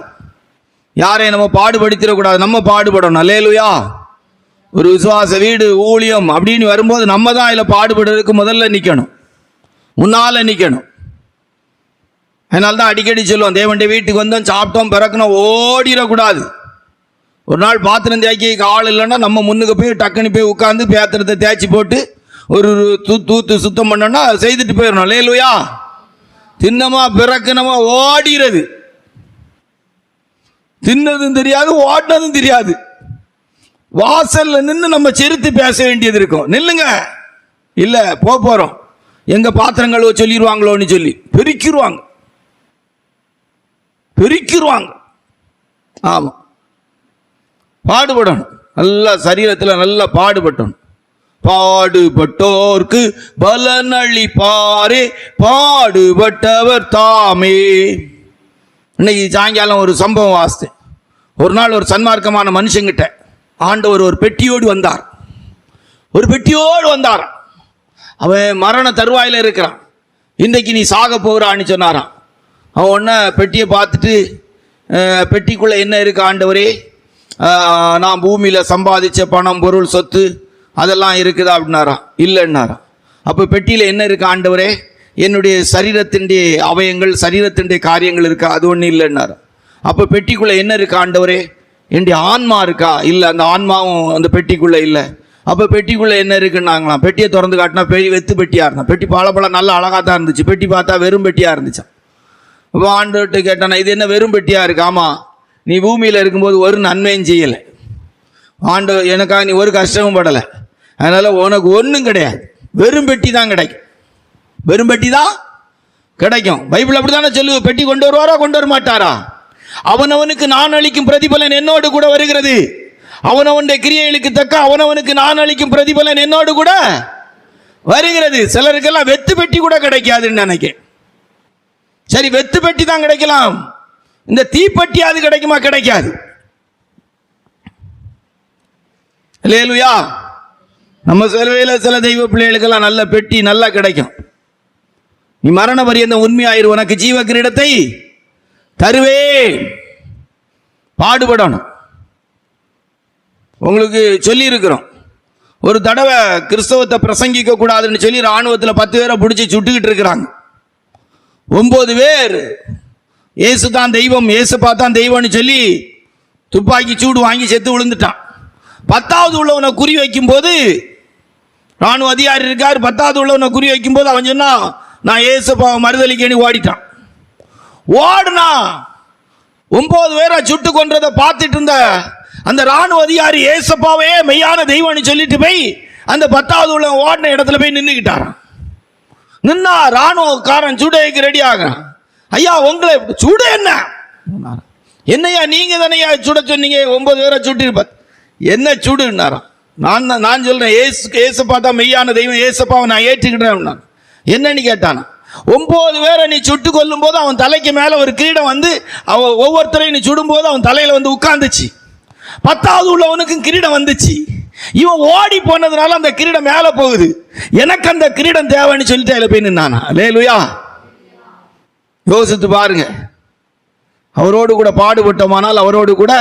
யாரையும் நம்ம பாடுபடுத்திடக்கூடாது, நம்ம பாடுபடணும். அல்லேலூயா. ஒரு விசுவாச வீடு ஊழியம் அப்படின்னு வரும்போது நம்ம தான் அதில் பாடுபடுறதுக்கு முதல்ல நிற்கணும், முன்னால் நிற்கணும். அதனால தான் அடிக்கடி சொல்லுவோம், தேவனுடைய வீட்டுக்கு வந்தோம் சாப்பிட்டோம் பிறக்கணும் ஓடிடக்கூடாது. ஒரு நாள் பாத்திரம் தேய்க்க ஆள் இல்லைன்னா நம்ம முன்னுக்கு போய் டக்குன்னு போய் உட்காந்து பாத்திரத்தை தேய்ச்சி போட்டு ஒரு தூத்து சுத்தம் பண்ணோன்னா செய்துட்டு போயிடணும். அல்லேலூயா. தின்னமா பிறக்கணுமா ஓடிறது, தின்னதும் தெரியாது ஓடினதும் தெரியாது. வாசல்ல நின்று நம்ம செருத்து பேச வேண்டியது இருக்கும். நில்லுங்க, இல்லை போகிறோம், எங்க பாத்திரங்களோ சொல்லிடுவாங்களோன்னு சொல்லி பெருக்கிடுவாங்க. ஆமாம், பாடுபடணும். நல்லா சரீரத்தில் நல்லா பாடுபட்டணும். பாடுபட்டோர்க்கு பலனளிப்பாரே பாடுபட்டவர் தாமே. இன்னைக்கு சாயங்காலம் ஒரு சம்பவம் வாசித்தேன். ஒரு நாள் ஒரு சன்மார்க்கமான மனுஷங்கிட்ட ஆண்டவர் ஒரு பெட்டியோடு வந்தார். அவன் மரண தருவாயில் இருக்கிறான். இன்றைக்கு நீ சாக போகிறான்னு சொன்னாரான். அவன் ஒன்று பெட்டியை பார்த்துட்டு, பெட்டிக்குள்ளே என்ன இருக்கு ஆண்டவரே? நான் பூமியில் சம்பாதிச்ச பணம் பொருள் சொத்து அதெல்லாம் இருக்குதா அப்படின்னாரான். இல்லைன்னாரான். அப்போ பெட்டியில் என்ன இருக்கு ஆண்டவரே? என்னுடைய சரீரத்தினுடைய அவயங்கள், சரீரத்தினுடைய காரியங்கள் இருக்கா? அது ஒன்றும் இல்லைன்னாரான். அப்போ பெட்டிக்குள்ளே என்ன இருக்கு ஆண்டவரே? என்னுடைய ஆன்மா இருக்கா? இல்லை, அந்த ஆன்மாவும் அந்த பெட்டிக்குள்ளே இல்லை. அப்போ பெட்டிக்குள்ளே என்ன இருக்குன்னாங்களாம். பெட்டியை திறந்து காட்டினா வெத்து பெட்டியாக இருந்தான். பெட்டி பல நல்லா அழகாக தான் இருந்துச்சு. பெட்டி பார்த்தா வெறும் பெட்டியாக இருந்துச்சான். அப்போ ஆண்டவர்கிட்ட கேட்டானா, இது என்ன வெறும் பெட்டியாக இருக்கு? ஆமாம், நீ பூமியில் இருக்கும்போது ஒரு நன்மையும் செய்யலை, ஆண்டவர் எனக்காக நீ ஒரு கஷ்டமும் படலை, அதனால் உனக்கு ஒன்றும் கிடையாது, வெறும் பெட்டி தான் கிடைக்கும். வெறும் பெட்டி தான் கிடைக்கும். பைபிள் அப்படி தானே சொல்லு. பெட்டி கொண்டு வருவாரா கொண்டு வர மாட்டாரா? அவனவனுக்கு நான் அளிக்கும் பிரதிபலன் என்னோடு கூட வருகிறது. அவனவனுடைய கிரியைகளுக்கு தக்க அவனவனுக்கு நான் அளிக்கும் பிரதிபலன் என்னோடு கூட வருகிறது. சிலருக்கெல்லாம் வெத்து பெட்டி கூட கிடைக்காதுன்னு நினைக்கிறேன். சரி, வெத்து பெட்டி தான் கிடைக்கலாம், இந்த தீப்பெட்டி அது கிடைக்குமா? கிடைக்காது. அல்லேலூயா. நம்ம செலவையில் சில தெய்வ பிள்ளைகளுக்கெல்லாம் நல்ல பெட்டி நல்லா கிடைக்கும். நீ மரண பரியந்த உண்மையாயிரு, உனக்கு ஜீவ கிரீடத்தை தருவே. பாடுபடணும். உங்களுக்கு சொல்லி இருக்கிறோம், ஒரு தடவை கிறிஸ்தவத்தை பிரசங்கிக்க கூடாதுன்னு சொல்லி இராணுவத்தில் 10 பேரை பிடிச்சி சுட்டுக்கிட்டு இருக்கிறாங்க. 9 பேர் இயேசு தான் தெய்வம், இயேசுப்பா தான் தெய்வம்னு சொல்லி துப்பாக்கி சூடு வாங்கி செத்து விழுந்துட்டான். 10வது உள்ளவனை குறி வைக்கும் போது, ராணுவ அதிகாரி இருக்கார், 10வது உள்ளவனை குறி வைக்கும் போது அவன் சொன்னா, நான் இயேசுப்பாவை மறுதளிக்கேன்னு ஓடிட்டான். ஓடுனா 9 பேரை சுட்டு கொன்றதை பார்த்துட்டு இருந்த அந்த ராணுவ அதிகாரி இயேசுப்பாவே மெய்யான தெய்வம்னு சொல்லிட்டு போய் அந்த 10வது உள்ள ஓடின இடத்துல போய் நின்றுக்கிட்டாரான். நின்னா ராணுவக்காரன் சூடைக்கு ரெடி ஆகிறான். ஐயா, உங்களை சூட என்ன? என்னையா நீங்க தானையா சுட சொன்னீங்க, 9 பேரை சுட்டிருப்ப, என்ன சூடுன்னாரான். நான் சொல்றேன், ஏசப்பா தான் மெய்யான தெய்வம், ஏசப்பாவை நான் ஏற்றுக்கிட்டேன். என்னன்னு கேட்டானா, 9 பேரை நீ சுட்டு கொல்லும் போது அவன் தலைக்கு மேல ஒரு கிரீடம் வந்து ஒவ்வொருத்தரையும் நீ சுடும் போது அவன் தலையில வந்து உட்கார்ந்துச்சு. 10வது உள்ளவனுக்கும் கிரீடம் வந்துச்சு. இவன் ஓடி போனதுனால அந்த கிரீடம் மேல போகுது. எனக்கு அந்த கிரீடம் தேவைன்னு சொல்லிட்டு அதில் போய் நின்னானா. அல்லேலூயா. யோசித்து பாருங்க. அவரோடு கூட பாடுபட்டோமானால் அவரோடு கூட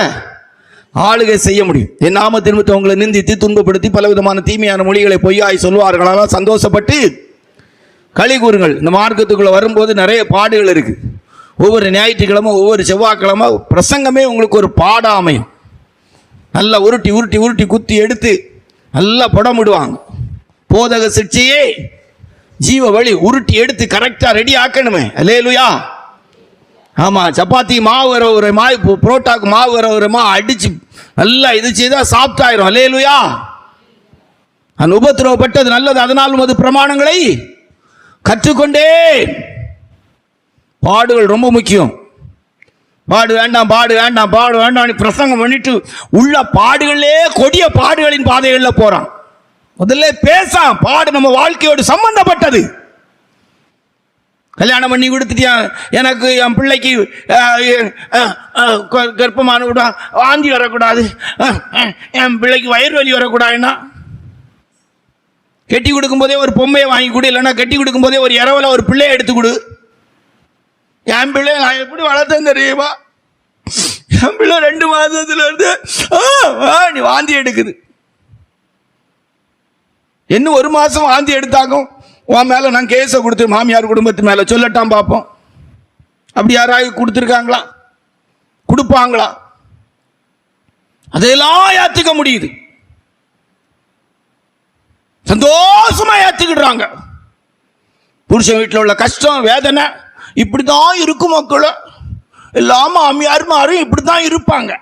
ஆளுகை செய்ய முடியும். என் நாமத்தின் நிமித்தம் உங்களை நிந்தித்து துன்பப்படுத்தி பலவிதமான தீமையான மொழிகளை பொய்யாய் சொல்வார்களால் சந்தோஷப்பட்டு களி கூறுங்கள். இந்த மார்க்கத்துக்குள்ள வரும்போது நிறைய பாடுகள் இருக்கு. ஒவ்வொரு ஞாயிற்றுக்கிழமை ஒவ்வொரு செவ்வாய்க்கிழமை பிரசங்கமே உங்களுக்கு ஒரு பாடம் அமையும். நல்லா உருட்டி உருட்டி உருட்டி குத்தி எடுத்து நல்லா படமிடுவாங்க. போதக சிக்ஷையே ஜீவ வழி உருட்டி எடுத்து கரெக்டாக ரெடி ஆக்கணுமே. அல்லேலூயா. ஆமாம், சப்பாத்தி மாவு வர ஒரு புரோட்டாக்கு மாவு வர ஒரு அடிச்சு நல்லா இது செய்தால் சாஃப்ட் ஆயிரும். அல்லேலூயா. நான் உபத்திரவப்பட்டது நல்லது, அதனாலும் அது பிரமாணங்களை கற்றுக்கொண்டே. பாடுகள் ரொம்ப முக்கியம். பாடு வேண்டாம் பாடு வேண்டாம் பாடு வேண்டாம் பிரசங்கம் பண்ணிட்டு உள்ள பாடுகளே கொடிய பாடுகளின் பாதைகளில் போறான். முதல்ல பேசாம். பாடு நம்ம வாழ்க்கையோடு சம்பந்தப்பட்டது. கல்யாணம் பண்ணி கொடுத்துட்டியா, எனக்கு என் பிள்ளைக்கு கர்ப்பமான விட வாந்தி வரக்கூடாது, என் பிள்ளைக்கு வயிறு வலி வரக்கூடாதுன்னா கட்டி கொடுக்கும் போதே ஒரு பொம்மையை வாங்கி கொடு, இல்லைன்னா கட்டி கொடுக்கும் போதே ஒரு இரவல ஒரு பிள்ளையை எடுத்து கொடு. என் பிள்ளை நான் எப்படி வளர்த்தேன் தெரியுமா? என் பிள்ளை 2 மாதத்துல இருந்து நீ வாந்தி எடுக்குது. இன்னும் 1 மாசம் வாந்தி எடுத்தாக்கும் உன் மேல நான் கேஸை கொடுத்து மாமியார் குடும்பத்து மேல சொல்லட்டான் பார்ப்போம். அப்படி யாராவது கொடுத்துருக்காங்களா? கொடுப்பாங்களா? அதையெல்லாம் ஏத்துக்க முடியுது, சந்தோஷமா ஏத்துக்கிடுறாங்க. புருஷன் வீட்டில் உள்ள கஷ்டம் வேதனை இப்படிதான் இருக்கும். மக்கள் எல்லாம் மாமியார் மாறும் இப்படிதான் இருப்பாங்க,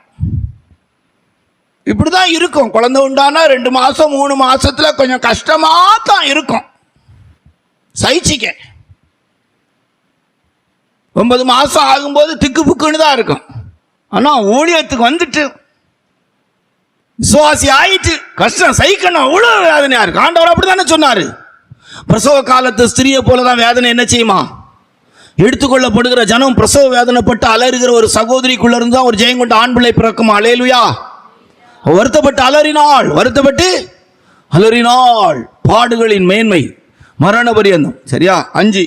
இப்படிதான் இருக்கும். குழந்தை உண்டானா 2 மாசம் 3 மாசத்துல கொஞ்சம் கஷ்டமா தான் இருக்கும், சகிச்சிக்க. 9 மாசம் ஆகும்போது திக்கு புக்குன்னு தான் இருக்கும். ஆனா ஊழியத்துக்கு வந்துட்டு விசுவாசி ஆயிட்டு கஷ்டம் சகிக்கணும், அவ்வளவு வேதனையா இருக்கு. ஆண்டவர் அப்படித்தானே சொன்னாரு. பிரசவ காலத்து ஸ்திரியை போலதான் வேதனை என்ன செய்யுமா? எடுத்துக்கொள்ளப்படுகிற ஜனம் பிரசவ வேதனைப்பட்டு அலறுகிற ஒரு சகோதரிக்குள்ள இருந்து தான் ஒரு ஜெயம் கொண்ட ஆண் பிள்ளை பிறக்குமா? அல்லேலூயா. வருத்தப்பட்டு அலறினாள், வருத்தப்பட்டு அலறினாள். பாடுகளின் மேன்மை மரண பரியந்தம். சரியா? 5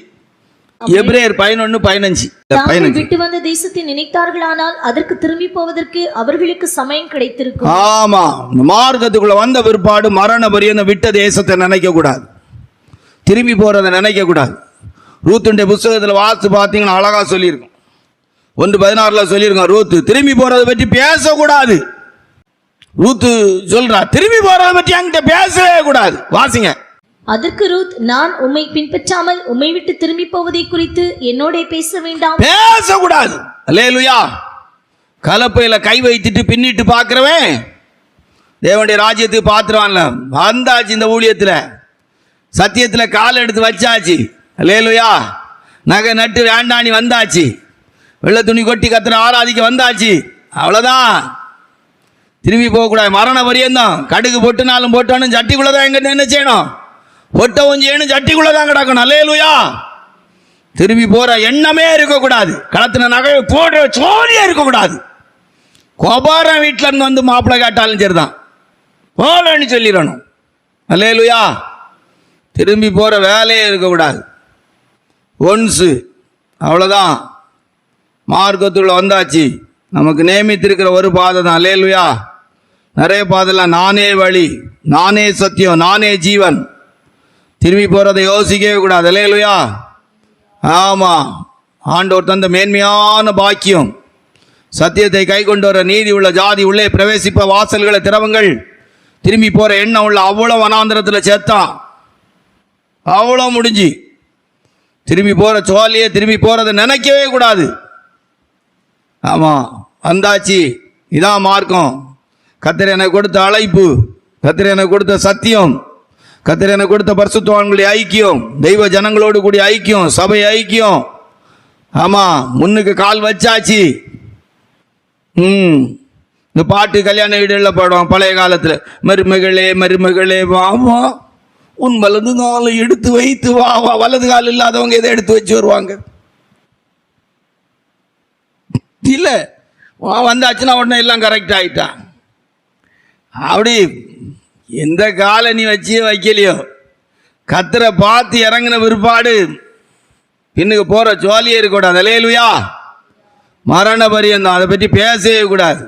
எபிரேயர் 11:15. தாங்கள் விட்டு வந்த தேசத்தை நினைத்தார்களானால் அதற்கு திரும்பி போவதற்கு அவர்களுக்கு சமயம் கிடைத்திருக்கும். ஆமா, மார்க்கத்துக்குள்ள வந்த பிற்பாடு மரண பரியந்தம் விட்ட தேசத்தை நினைக்க கூடாது, திரும்பி போறதை நினைக்க கூடாது. ரூத்துடைய புஸ்தகத்தில் வாசித்து பார்த்தீங்கன்னா அழகா சொல்லியிருக்கும். 1:16 சொல்லியிருக்கோம், ரூத்து திரும்பி போறதை பற்றி பேசக்கூடாது. ரூத்து சொல்றா, திரும்பி போறதை பற்றி அங்கிட்ட பேசவே கூடாது. வாசிங்க. அதற்கு ரூத், நான் உம்மை பின்பற்றாமல் உம்மை விட்டு திரும்பி போவதை குறித்து என்னோட பேச வேண்டாம். பேசக்கூடாது. அல்லேலூயா. கலப்பையில கை வைத்துட்டு பின்னிட்டு பார்க்கிறவன் தேவனுடைய ராஜ்யத்துக்கு பாத்துருவான்ல. வந்தாச்சு இந்த ஊழியத்துல, சத்தியத்துல கால் எடுத்து வச்சாச்சு. அல்லேலூயா. நகை நட்டு வேண்டாணி வந்தாச்சு, வெள்ளை துணி கொட்டி கத்திர ஆராதிக்க வந்தாச்சு. அவ்வளவுதான், திரும்பி போகக்கூடாது. மரண பரியந்தம் கடுகு பொட்டுனாலும் போட்டாலும் சட்டிக்குள்ளதான் எங்க என்ன செய்யணும்? பொட்டவும் செய்யணும், சட்டிக்குள்ளதான் கிடக்கணும். அல்லேலூயா. திரும்பி போற எண்ணமே இருக்கக்கூடாது. களத்தின நகை போடுற சோழியே இருக்கக்கூடாது. கோபாரம் வீட்டில இருந்து வந்து மாப்பிள்ளை கேட்டாலும் சரிதான், போலன்னு சொல்லிடணும். அல்லேலூயா. திரும்பி போற வேலையே இருக்கக்கூடாது. ஒன்ஸு அவ்வளோதான். மார்க்கத்துக்குள்ள வந்தாச்சு, நமக்கு நியமித்திருக்கிற ஒரு பாதை தான். அல்லேலூயா. நிறைய பாதைலாம் நானே வழி, நானே சத்தியம், நானே ஜீவன். திரும்பி போறதை யோசிக்கவே கூடாது. அல்லேலூயா. ஆமா, ஆண்டவர் தந்த மேன்மையான பாக்கியம். சத்தியத்தை கை கொண்டு வர நீதி உள்ள ஜாதி உள்ளே பிரவேசிப்ப வாசல்களை திறவுங்கள். திரும்பி போற எண்ணம் உள்ள அவ்வளோ வனாந்திரத்தில் சேர்த்தான், அவ்வளோ முடிஞ்சு. திரும்பி போற சோழியே திரும்பி போறதை நினைக்கவே கூடாது. ஆமா, வந்தாச்சு. இதான் மார்க்கம். கர்த்தர் எனக்கு கொடுத்த அழைப்பு, கர்த்தர் எனக்கு கொடுத்த சத்தியம், கர்த்தர் எனக்கு கொடுத்த பரிசுத்தவான்களுடைய ஐக்கியம், தெய்வ ஜனங்களோடு கூடிய ஐக்கியம், சபை ஐக்கியம். ஆமா, முன்னுக்கு கால் வச்சாச்சு. இந்த பாட்டு கல்யாண வீடுகளில் பாடுவோம் பழைய காலத்துல. மருமகளே மருமகளே வா வா, உன் வலது காலை எடுத்து வைத்து வா வா. வலது கால் இல்லாதவங்க எதை எடுத்து வச்சு வருவாங்க? இல்ல, வந்தாச்சுன்னா உடனே எல்லாம் கரெக்ட் ஆயிட்டான். அப்படி எந்த காலை நீ வச்சு வைக்கலையோ, கத்தரை பார்த்து இறங்கின பிற்பாடு பின்னுக்கு போற ஜோலியே இருக்கக்கூடாது. அல்லேலூயா. மரண பரியந்தம் அதை பற்றி பேசவே கூடாது.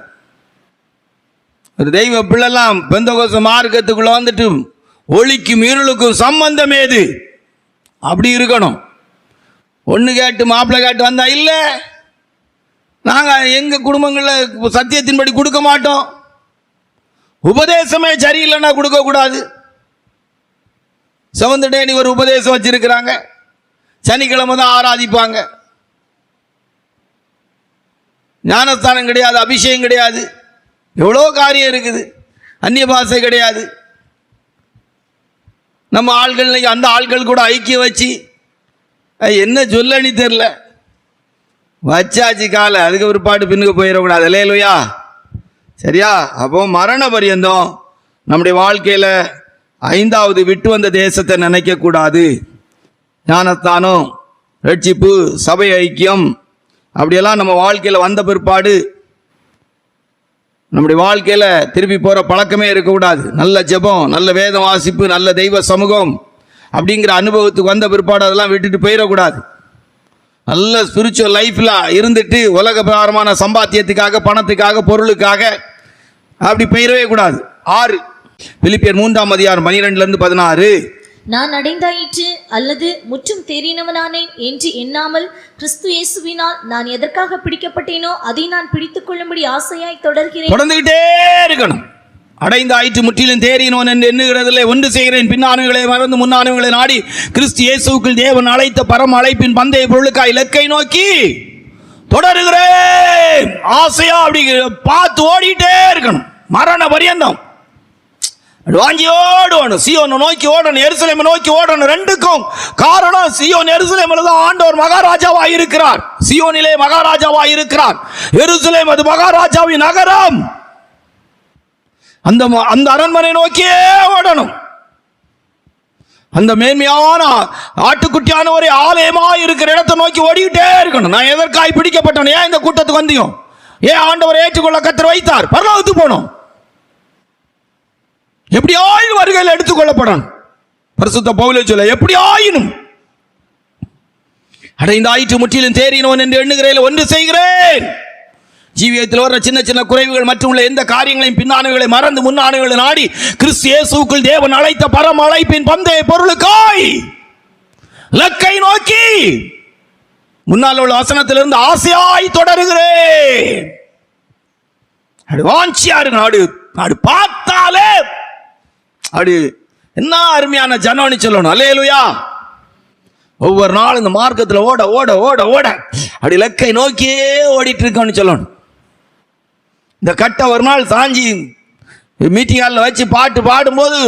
ஒரு தெய்வ பிள்ளைலாம் பெந்தகோஸ்து மார்க்கத்துக்குள்ள வந்துட்டு ஒளிக்கும் இருளுக்கும் சம்பந்தம் ஏது? அப்படி இருக்கணும். ஒன்று கேட்டு மாப்பிள்ளை கேட்டு வந்தா இல்லை, நாங்கள் எங்கள் குடும்பங்களில் சத்தியத்தின்படி கொடுக்க மாட்டோம். உபதேசமே சரியில்லைன்னா கொடுக்கக்கூடாது. செவன்த் டே ஒரு உபதேசம் வச்சிருக்கிறாங்க, சனிக்கிழமை தான் ஆராதிப்பாங்க. ஞானஸ்தானம் கிடையாது, அபிஷேகம் கிடையாது, எவ்வளோ காரியம் இருக்குது. அந்நிய பாஷை கிடையாது. நம்ம ஆள்கள் அந்த ஆட்கள் கூட ஐக்கியம் வச்சு என்ன சொல்லன்னு தெரில வச்சாச்சு காலை. அதுக்கு ஒரு பாட்டு பின்னுக்கு போயிடக்கூடாது. அல்லேலூயா. சரியா? அப்போ மரண பரியந்தம் நம்முடைய வாழ்க்கையில் 5வது விட்டு வந்த தேசத்தை நினைக்க கூடாது. ஞானஸ்தானம் ரட்சிப்பு, சபை ஐக்கியம் அப்படியெல்லாம் நம்ம வாழ்க்கையில் வந்த பிற்பாடு நம்முடைய வாழ்க்கையில் திருப்பி போகிற பழக்கமே இருக்கக்கூடாது. நல்ல ஜெபம், நல்ல வேத வாசிப்பு, நல்ல தெய்வ சமூகம் அப்படிங்கிற அனுபவத்துக்கு வந்த பிற்பாடு அதெல்லாம் விட்டுட்டு போயிடக்கூடாது. நல்ல ஸ்பிரிச்சுவல் லைஃப்பில் இருந்துட்டு உலக பிரகாரமான சம்பாத்தியத்துக்காக, பணத்துக்காக, பொருளுக்காக அப்படி போயிடவே கூடாது. 6 பிலிப்பியர் 3:12-16 நான் அடைந்தாயிற்று அல்லது முற்றும் தேறினவனானேன் என்று எண்ணாமல் கிறிஸ்து இயேசுவினால் நான் எதற்காக பிடிக்கப்பட்டேனோ அதை நான் பிடித்துக் கொள்ளும்படி ஆசையாய் தொடர்கிறேன். தொடர்ந்துகிட்டே இருக்கணும். அடைந்தாயிற்று முற்றிலும் தேறினோன் என்று எண்ணுகிறதில்லை, ஒன்று செய்கிறேன், பின்னானுகளை மறந்து முன்னானுகளை நாடி கிறிஸ்து இயேசுவுக்குள் தேவன் அழைத்த பரம அழைப்பின் பந்தய பொருளுக்காய் இலக்கை நோக்கி தொடருகிறேன். ஆசையா அப்படி பார்த்து ஓடிட்டே இருக்கணும் மரண பரியந்தம். வாஞ்சியோடு ஓடணும், சீயோனை நோக்கி ஓடணும், எருசலேமை நோக்கி ஓடணும். ரெண்டுக்கும் காரணம், சீயோன் எருசலேமில் தான் ஆண்டவர் மகாராஜாவாய் இருக்கிறார். சீயோனிலே மகாராஜாவாய் இருக்கிறார். எருசலேம் அது மகாராஜாவின் நகரம். அந்த அரண்மனை நோக்கியே ஓடணும். அந்த மேன்மையான ஆட்டுக்குட்டியான ஒரு ஆலயமாக இருக்கிற இடத்தை நோக்கி ஓடிக்கிட்டே இருக்கணும். நான் எதற்காய் பிடிக்கப்பட்டேன்? ஏன் இந்த கூட்டத்துக்கு வந்தியும்? ஏன் ஆண்டவர் ஏற்றுக்கொள்ள கர்த்தர் வைத்தார்? பரலோகத்துக்கு போனோம். எப்படி ஆயினும் வருகையில் எடுத்துக்கொள்ளப்படணும். பரிசுத்த பவுல் சொல்ல, எப்படி ஆயினும் அடைந்தாயிற்று முற்றிலும் தேறினோன் என்று எண்ணுகிறேன், ஒன்று செய்கிறேன். ஜீவியத்தில் வர சின்ன சின்ன குறைவுகள் மற்றும் உள்ள எந்த காரியங்களையும் பின்னானுகளை மறந்து முன்னானுகளை நாடி கிறிஸ்து இயேசுவுக்குள் தேவன் அழைத்த பரம அழைப்பின் பந்தய பொருளுக்காய் இலக்கை நோக்கி முன்னால் உள்ள வசனத்திலிருந்து ஆசையாய் தொடருகிறேன். வாஞ்சியா இருக்கு. நாடு பார்த்தாலே அப்படி என்ன அருமையான ஜனம்னு சொல்லணும். அல்லேலூயா. ஒவ்வொரு நாளும் இந்த மார்க்கத்தில் ஓட ஓட ஓட ஓட அப்படி இலக்கை நோக்கியே ஓடிட்டு இருக்கோன்னு சொல்லணும். இந்த கட்டை ஒரு நாள் சாஞ்சி மீட்டிங் ஹாலில் வச்சு பாட்டு பாடும்போது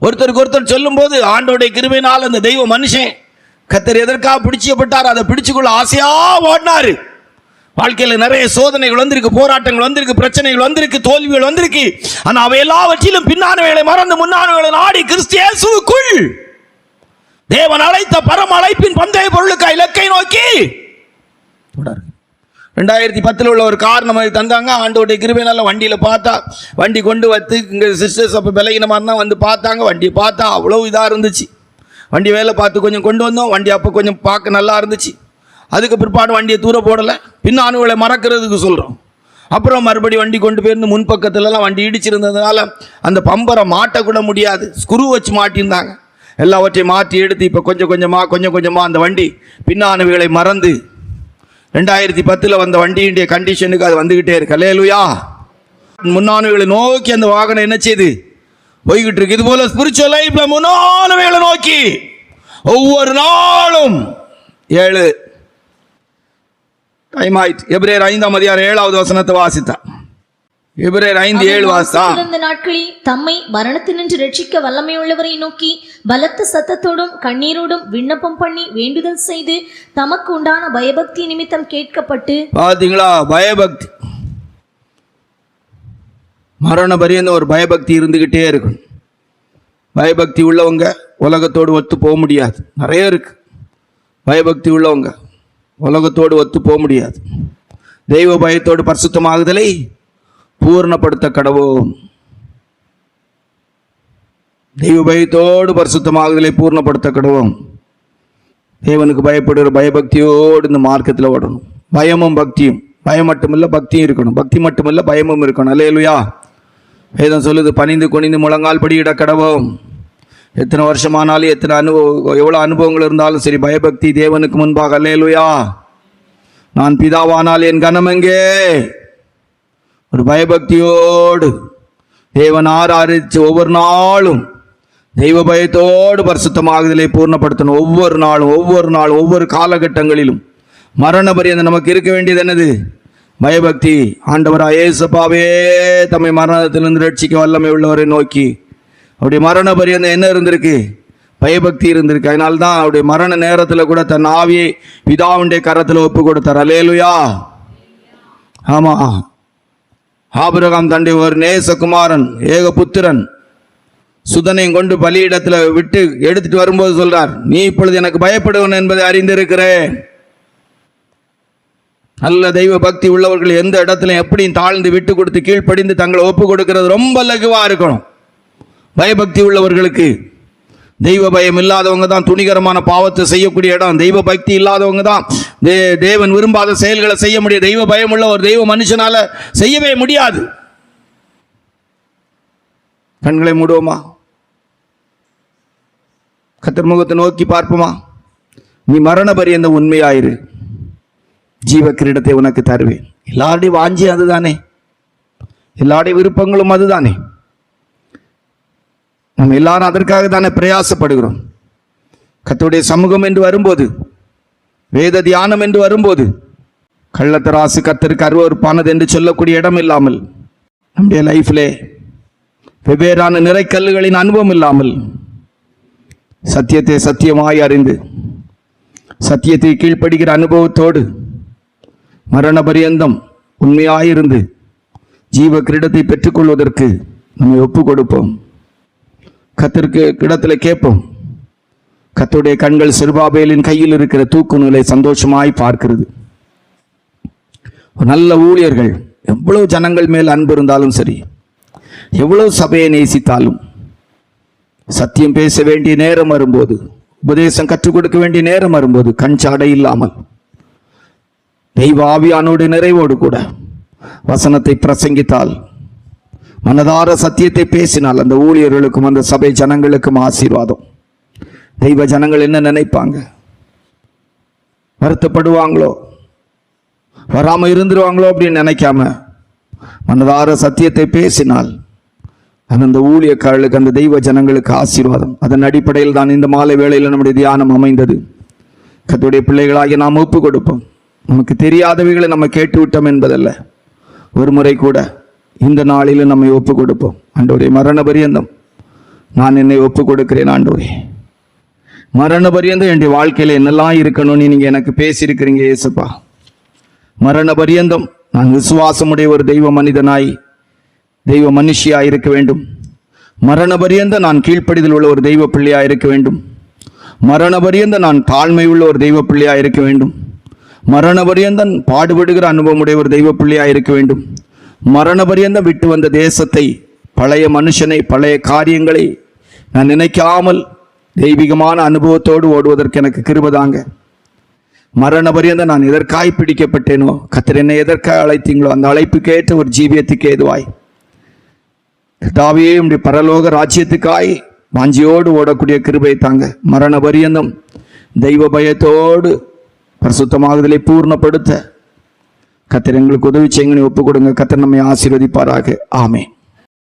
ஒருத்தருக்கு ஒருத்தர் சொல்லும்போது ஆண்டோடைய கிருபையினால் அந்த தெய்வ மனுஷன் கர்த்தர் எதற்காக பிடிச்சப்பட்டார் அதை பிடிச்சுக்குள்ள ஆசையா ஓடினாரு. வாழ்க்கையில் நிறைய சோதனைகள் வந்திருக்கு, போராட்டங்கள் வந்திருக்கு, பிரச்சனைகள் வந்திருக்கு, தோல்விகள் வந்திருக்கு. ஆனால் அவை எல்லாவற்றிலும் பின்னானவைகளை மறந்து முன்னானவைகளை நாடி கிறிஸ்து இயேசுவுக்குள் தேவன் அழைத்த பரம அழைப்பின் பந்தய பொருளுக்காய் இலக்கை நோக்கி 2010 உள்ள ஒரு கார் நம்ம தந்தாங்க. ஆண்டோடைய கிருபையினால வண்டியில் பார்த்தா, வண்டி கொண்டு வந்து இங்கே சிஸ்டர்ஸ் அப்போ விலகின மாதிரி தான் வந்து பார்த்தாங்க. வண்டியை பார்த்தா அவ்வளோ இதாக இருந்துச்சு. வண்டி வேலை பார்த்து கொஞ்சம் கொண்டு வந்தோம். வண்டி அப்போ கொஞ்சம் பார்க்க நல்லா இருந்துச்சு. அதுக்கு பிற்பாடு வண்டியை தூர போடலை, பின்னானுகளை மறக்கிறதுக்கு சொல்கிறோம். அப்புறம் மறுபடி வண்டி கொண்டு போயிருந்து முன்பக்கத்துலலாம் வண்டி இடிச்சிருந்ததுனால அந்த பம்பரை மாட்டக்கூட முடியாது, ஸ்க்ரூ வச்சு மாட்டியிருந்தாங்க. எல்லாவற்றையும் மாற்றி எடுத்து இப்போ கொஞ்சம் கொஞ்சமாக அந்த வண்டி பின்னானுகளை மறந்து 2010 வந்த வண்டியுடைய கண்டிஷனுக்கு அது வந்துக்கிட்டே இருக்கு. அல்லேலூயா. முன்னானுகளை நோக்கி அந்த வாகனம் என்ன செய்யுது? போய்கிட்டு இருக்கு. இது போல ஸ்பிரிச்சுவல் லைஃப்ல முன்னானுகளை நோக்கி ஒவ்வொரு நாளும் 7 டைம் ஆயிட்டு. எபிரேயர் 5:7 வசனத்தை வாசித்தா. எபிரேயர் 5:7 வாசித்தா. இந்த நாட்களில் தம்மை மரணத்தினின்று ரட்சிக்க வல்லமையுள்ளவரை நோக்கி பலத்த சத்தத்தோடும் கண்ணீரோடும் விண்ணப்பம் பண்ணி வேண்டுதல் செய்து தமக்கு உண்டான பயபக்தி நிமித்தம் கேட்கப்பட்டு. பாத்தீங்களா? பயபக்தி, மரண பரியந்த ஒரு பயபக்தி இருந்துகிட்டே இருக்கும். பயபக்தி உள்ளவங்க உலகத்தோடு ஒத்து போக முடியாது. நிறைய இருக்கு பயபக்தி உள்ளவங்க, உலகத்தோடு ஒத்து போக முடியாது. தெய்வ பயத்தோடு பரிசுத்தமாகுதலை பூர்ணப்படுத்த கடவோம். தெய்வ பயத்தோடு பரிசுத்தமாகுதலை பூர்ணப்படுத்த கடவோம். தேவனுக்கு பயப்படுகிற பயபக்தியோடு இந்த மார்க்கத்தில் ஓடணும். பயமும் பக்தியும், பயம் மட்டுமில்ல பக்தியும் இருக்கணும், பக்தி மட்டுமில்ல பயமும் இருக்கணும். அல்லேலூயா. வேதம் சொல்லுது, பணிந்து குனிந்து முழங்கால் படியிட கடவோம். எத்தனை வருஷமானாலும் எத்தனை எவ்வளோ அனுபவங்கள் இருந்தாலும் சரி, பயபக்தி தேவனுக்கு முன்பாக. அல்லேலூயா. நான் பிதாவானால் என் கனம் எங்கே? ஒரு பயபக்தியோடு தேவன் ஆராதிச்சு ஒவ்வொரு நாளும் தெய்வ பயத்தோடு பரிசுத்தமாகுதலை பூர்ணப்படுத்தணும். ஒவ்வொரு நாளும் ஒவ்வொரு காலகட்டங்களிலும் மரண பரியந்தம் நமக்கு இருக்க வேண்டியது என்னது? பயபக்தி. ஆண்டவராய் இயேசுவே தம்மை மரணத்திலிருந்து ரட்சிக்க வல்லமை உள்ளவரை நோக்கி அவருடைய மரண பரியந்தம் என்ன இருந்திருக்கு? பயபக்தி இருந்திருக்கு. அதனால்தான் அவருடைய மரண நேரத்தில் கூட தன் ஆவியை பிதாவுடைய கரத்தில் ஒப்பு கொடுத்தார். அல்லேலூயா. ஆமாம், ஆபிரகாம் தன்னுடைய ஒரு நேசகுமாரன் ஏக புத்திரன் சுதனையும் கொண்டு பலியிடத்துல விட்டு எடுத்துட்டு வரும்போது சொல்றார், நீ இப்பொழுது எனக்கு பயப்படுவன் என்பதை அறிந்திருக்கிறேன். நல்ல தெய்வ பக்தி உள்ளவர்கள் எந்த இடத்துல எப்படியும் தாழ்ந்து விட்டு கொடுத்து கீழ்ப்படிந்து தங்களை ஒப்பு கொடுக்கிறது ரொம்ப லகுவா இருக்கணும். பயபக்தி உள்ளவர்களுக்கு, தெய்வ பயம் இல்லாதவங்க தான் துணிகரமான பாவத்தை செய்யக்கூடிய இடம். தெய்வ பக்தி இல்லாதவங்க தான் தேவன் விரும்பாத செயல்களை செய்ய முடியும். தெய்வ பயம் உள்ள ஒரு தெய்வ மனுஷனால செய்யவே முடியாது. கண்களை மூடுவோமா, கர்த்தர் முகத்தை நோக்கி பார்ப்போமா. நீ மரண பரியந்த உண்மையாயிரு, ஜீவ கிரீடத்தை உனக்கு தருவேன். எல்லாருடைய வாஞ்சி அதுதானே, எல்லாருடைய விருப்பங்களும் அதுதானே. நம்ம எல்லாரும் அதற்காக தானே பிரயாசப்படுகிறோம். கர்த்தருடைய சமூகம் என்று வரும்போது, வேத தியானம் என்று வரும்போது, கள்ளத்தராசு கர்த்தருக்கு அருவருப்பானது என்று சொல்லக்கூடிய இடம் இல்லாமல், நம்முடைய லைஃப்லே வெவ்வேறான நிறைக்கல்லுகளின் அனுபவம் இல்லாமல், சத்தியத்தை சத்தியமாய் அறிந்து சத்தியத்தை கீழ்ப்படுகிற அனுபவத்தோடு மரண பரியந்தம் உண்மையாயிருந்து ஜீவ கிரீடத்தை பெற்றுக்கொள்வதற்கு நம்மை ஒப்பு கொடுப்போம். கர்த்தருக்கு இடத்துல கேட்போம். கர்த்தருடைய கண்கள் செருபாபேலின் கையில் இருக்கிற தூக்கு நூலை சந்தோஷமாய் பார்க்கிறது. நல்ல ஊழியர்கள் எவ்வளவு ஜனங்கள் மேல் அன்பு இருந்தாலும் சரி, எவ்வளவு சபையை நேசித்தாலும், சத்தியம் பேச வேண்டிய நேரம் வரும்போது, உபதேசம் கற்றுக் கொடுக்க வேண்டிய நேரம் வரும்போது, கண் சாடை இல்லாமல் தெய்வ ஆவியானோடு நிறைவோடு கூட வசனத்தை பிரசங்கித்தால், மனதார சத்தியத்தை பேசினால், அந்த ஊழியர்களுக்கும் அந்த சபை ஜனங்களுக்கும் ஆசீர்வாதம். தெய்வ ஜனங்கள் என்ன நினைப்பாங்க? வருத்தப்படுவாங்களோ, வராம இருந்துருவாங்களோ அப்படின்னு நினைக்காம மனதார சத்தியத்தை பேசினால் அந்த ஊழியக்காரர்களுக்கு, அந்த தெய்வ ஜனங்களுக்கு ஆசீர்வாதம். அதன் அடிப்படையில் தான் இந்த மாலை வேளையில் நம்முடைய தியானம் அமைந்தது. கர்த்தருடைய பிள்ளைகளாகி நாம் ஒப்பு கொடுப்போம். நமக்கு தெரியாதவைகளை நம்ம கேட்டு விட்டோம் என்பதல்ல, ஒரு முறை கூட இந்த நாளிலும் நம்மை ஒப்பு கொடுப்போம். ஆண்டவரே, மரண பரியந்தம் நான் என்னை ஒப்பு கொடுக்கிறேன். ஆண்டவரே, மரண பரியந்தம் என்னுடைய வாழ்க்கையில என்னெல்லாம் இருக்கணும்னு நீங்க எனக்கு பேசியிருக்கிறீங்க இயேசுப்பா. மரண பரியந்தம் நான் விசுவாசமுடைய ஒரு தெய்வ மனிதனாய், தெய்வ மனுஷியாய் இருக்க வேண்டும். மரண பரியந்த நான் கீழ்ப்படிதல் உள்ள ஒரு தெய்வ பிள்ளையாய் இருக்க வேண்டும். மரண பரியந்த நான் தாழ்மை உள்ள ஒரு தெய்வ பிள்ளையாய் இருக்க வேண்டும். மரண பரியந்தன் பாடுபடுகிற அனுபவமுடைய ஒரு தெய்வ பிள்ளையாய் இருக்க வேண்டும். மரண பரியந்தம் விட்டு வந்த தேசத்தை, பழைய மனுஷனை, பழைய காரியங்களை நான் நினைக்காமல் தெய்வீகமான அனுபவத்தோடு ஓடுவதற்கு எனக்கு கிருபைதாங்க. மரண பரியந்த நான் எதற்காய் பிடிக்கப்பட்டேனோ, கர்த்தர் என்னை எதற்காக அழைத்தீங்களோ அந்த அழைப்புக்கு ஏற்ற ஒரு ஜீவியத்துக்கு ஏதுவாய், கர்த்தாவே உம்முடைய பரலோக ராஜ்யத்துக்காய் வாஞ்சியோடு ஓடக்கூடிய கிருபை தாங்க. மரண பரியந்தம் தெய்வ பயத்தோடு பரிசுத்தமாகுதலை பூர்ணப்படுத்த கர்த்தர் எங்களுக்கு உதவி செய்யுங்கன்னு ஒப்பு கொடுங்க. கர்த்தர் நம்மை ஆசீர்வதிப்பாராக. ஆமென்.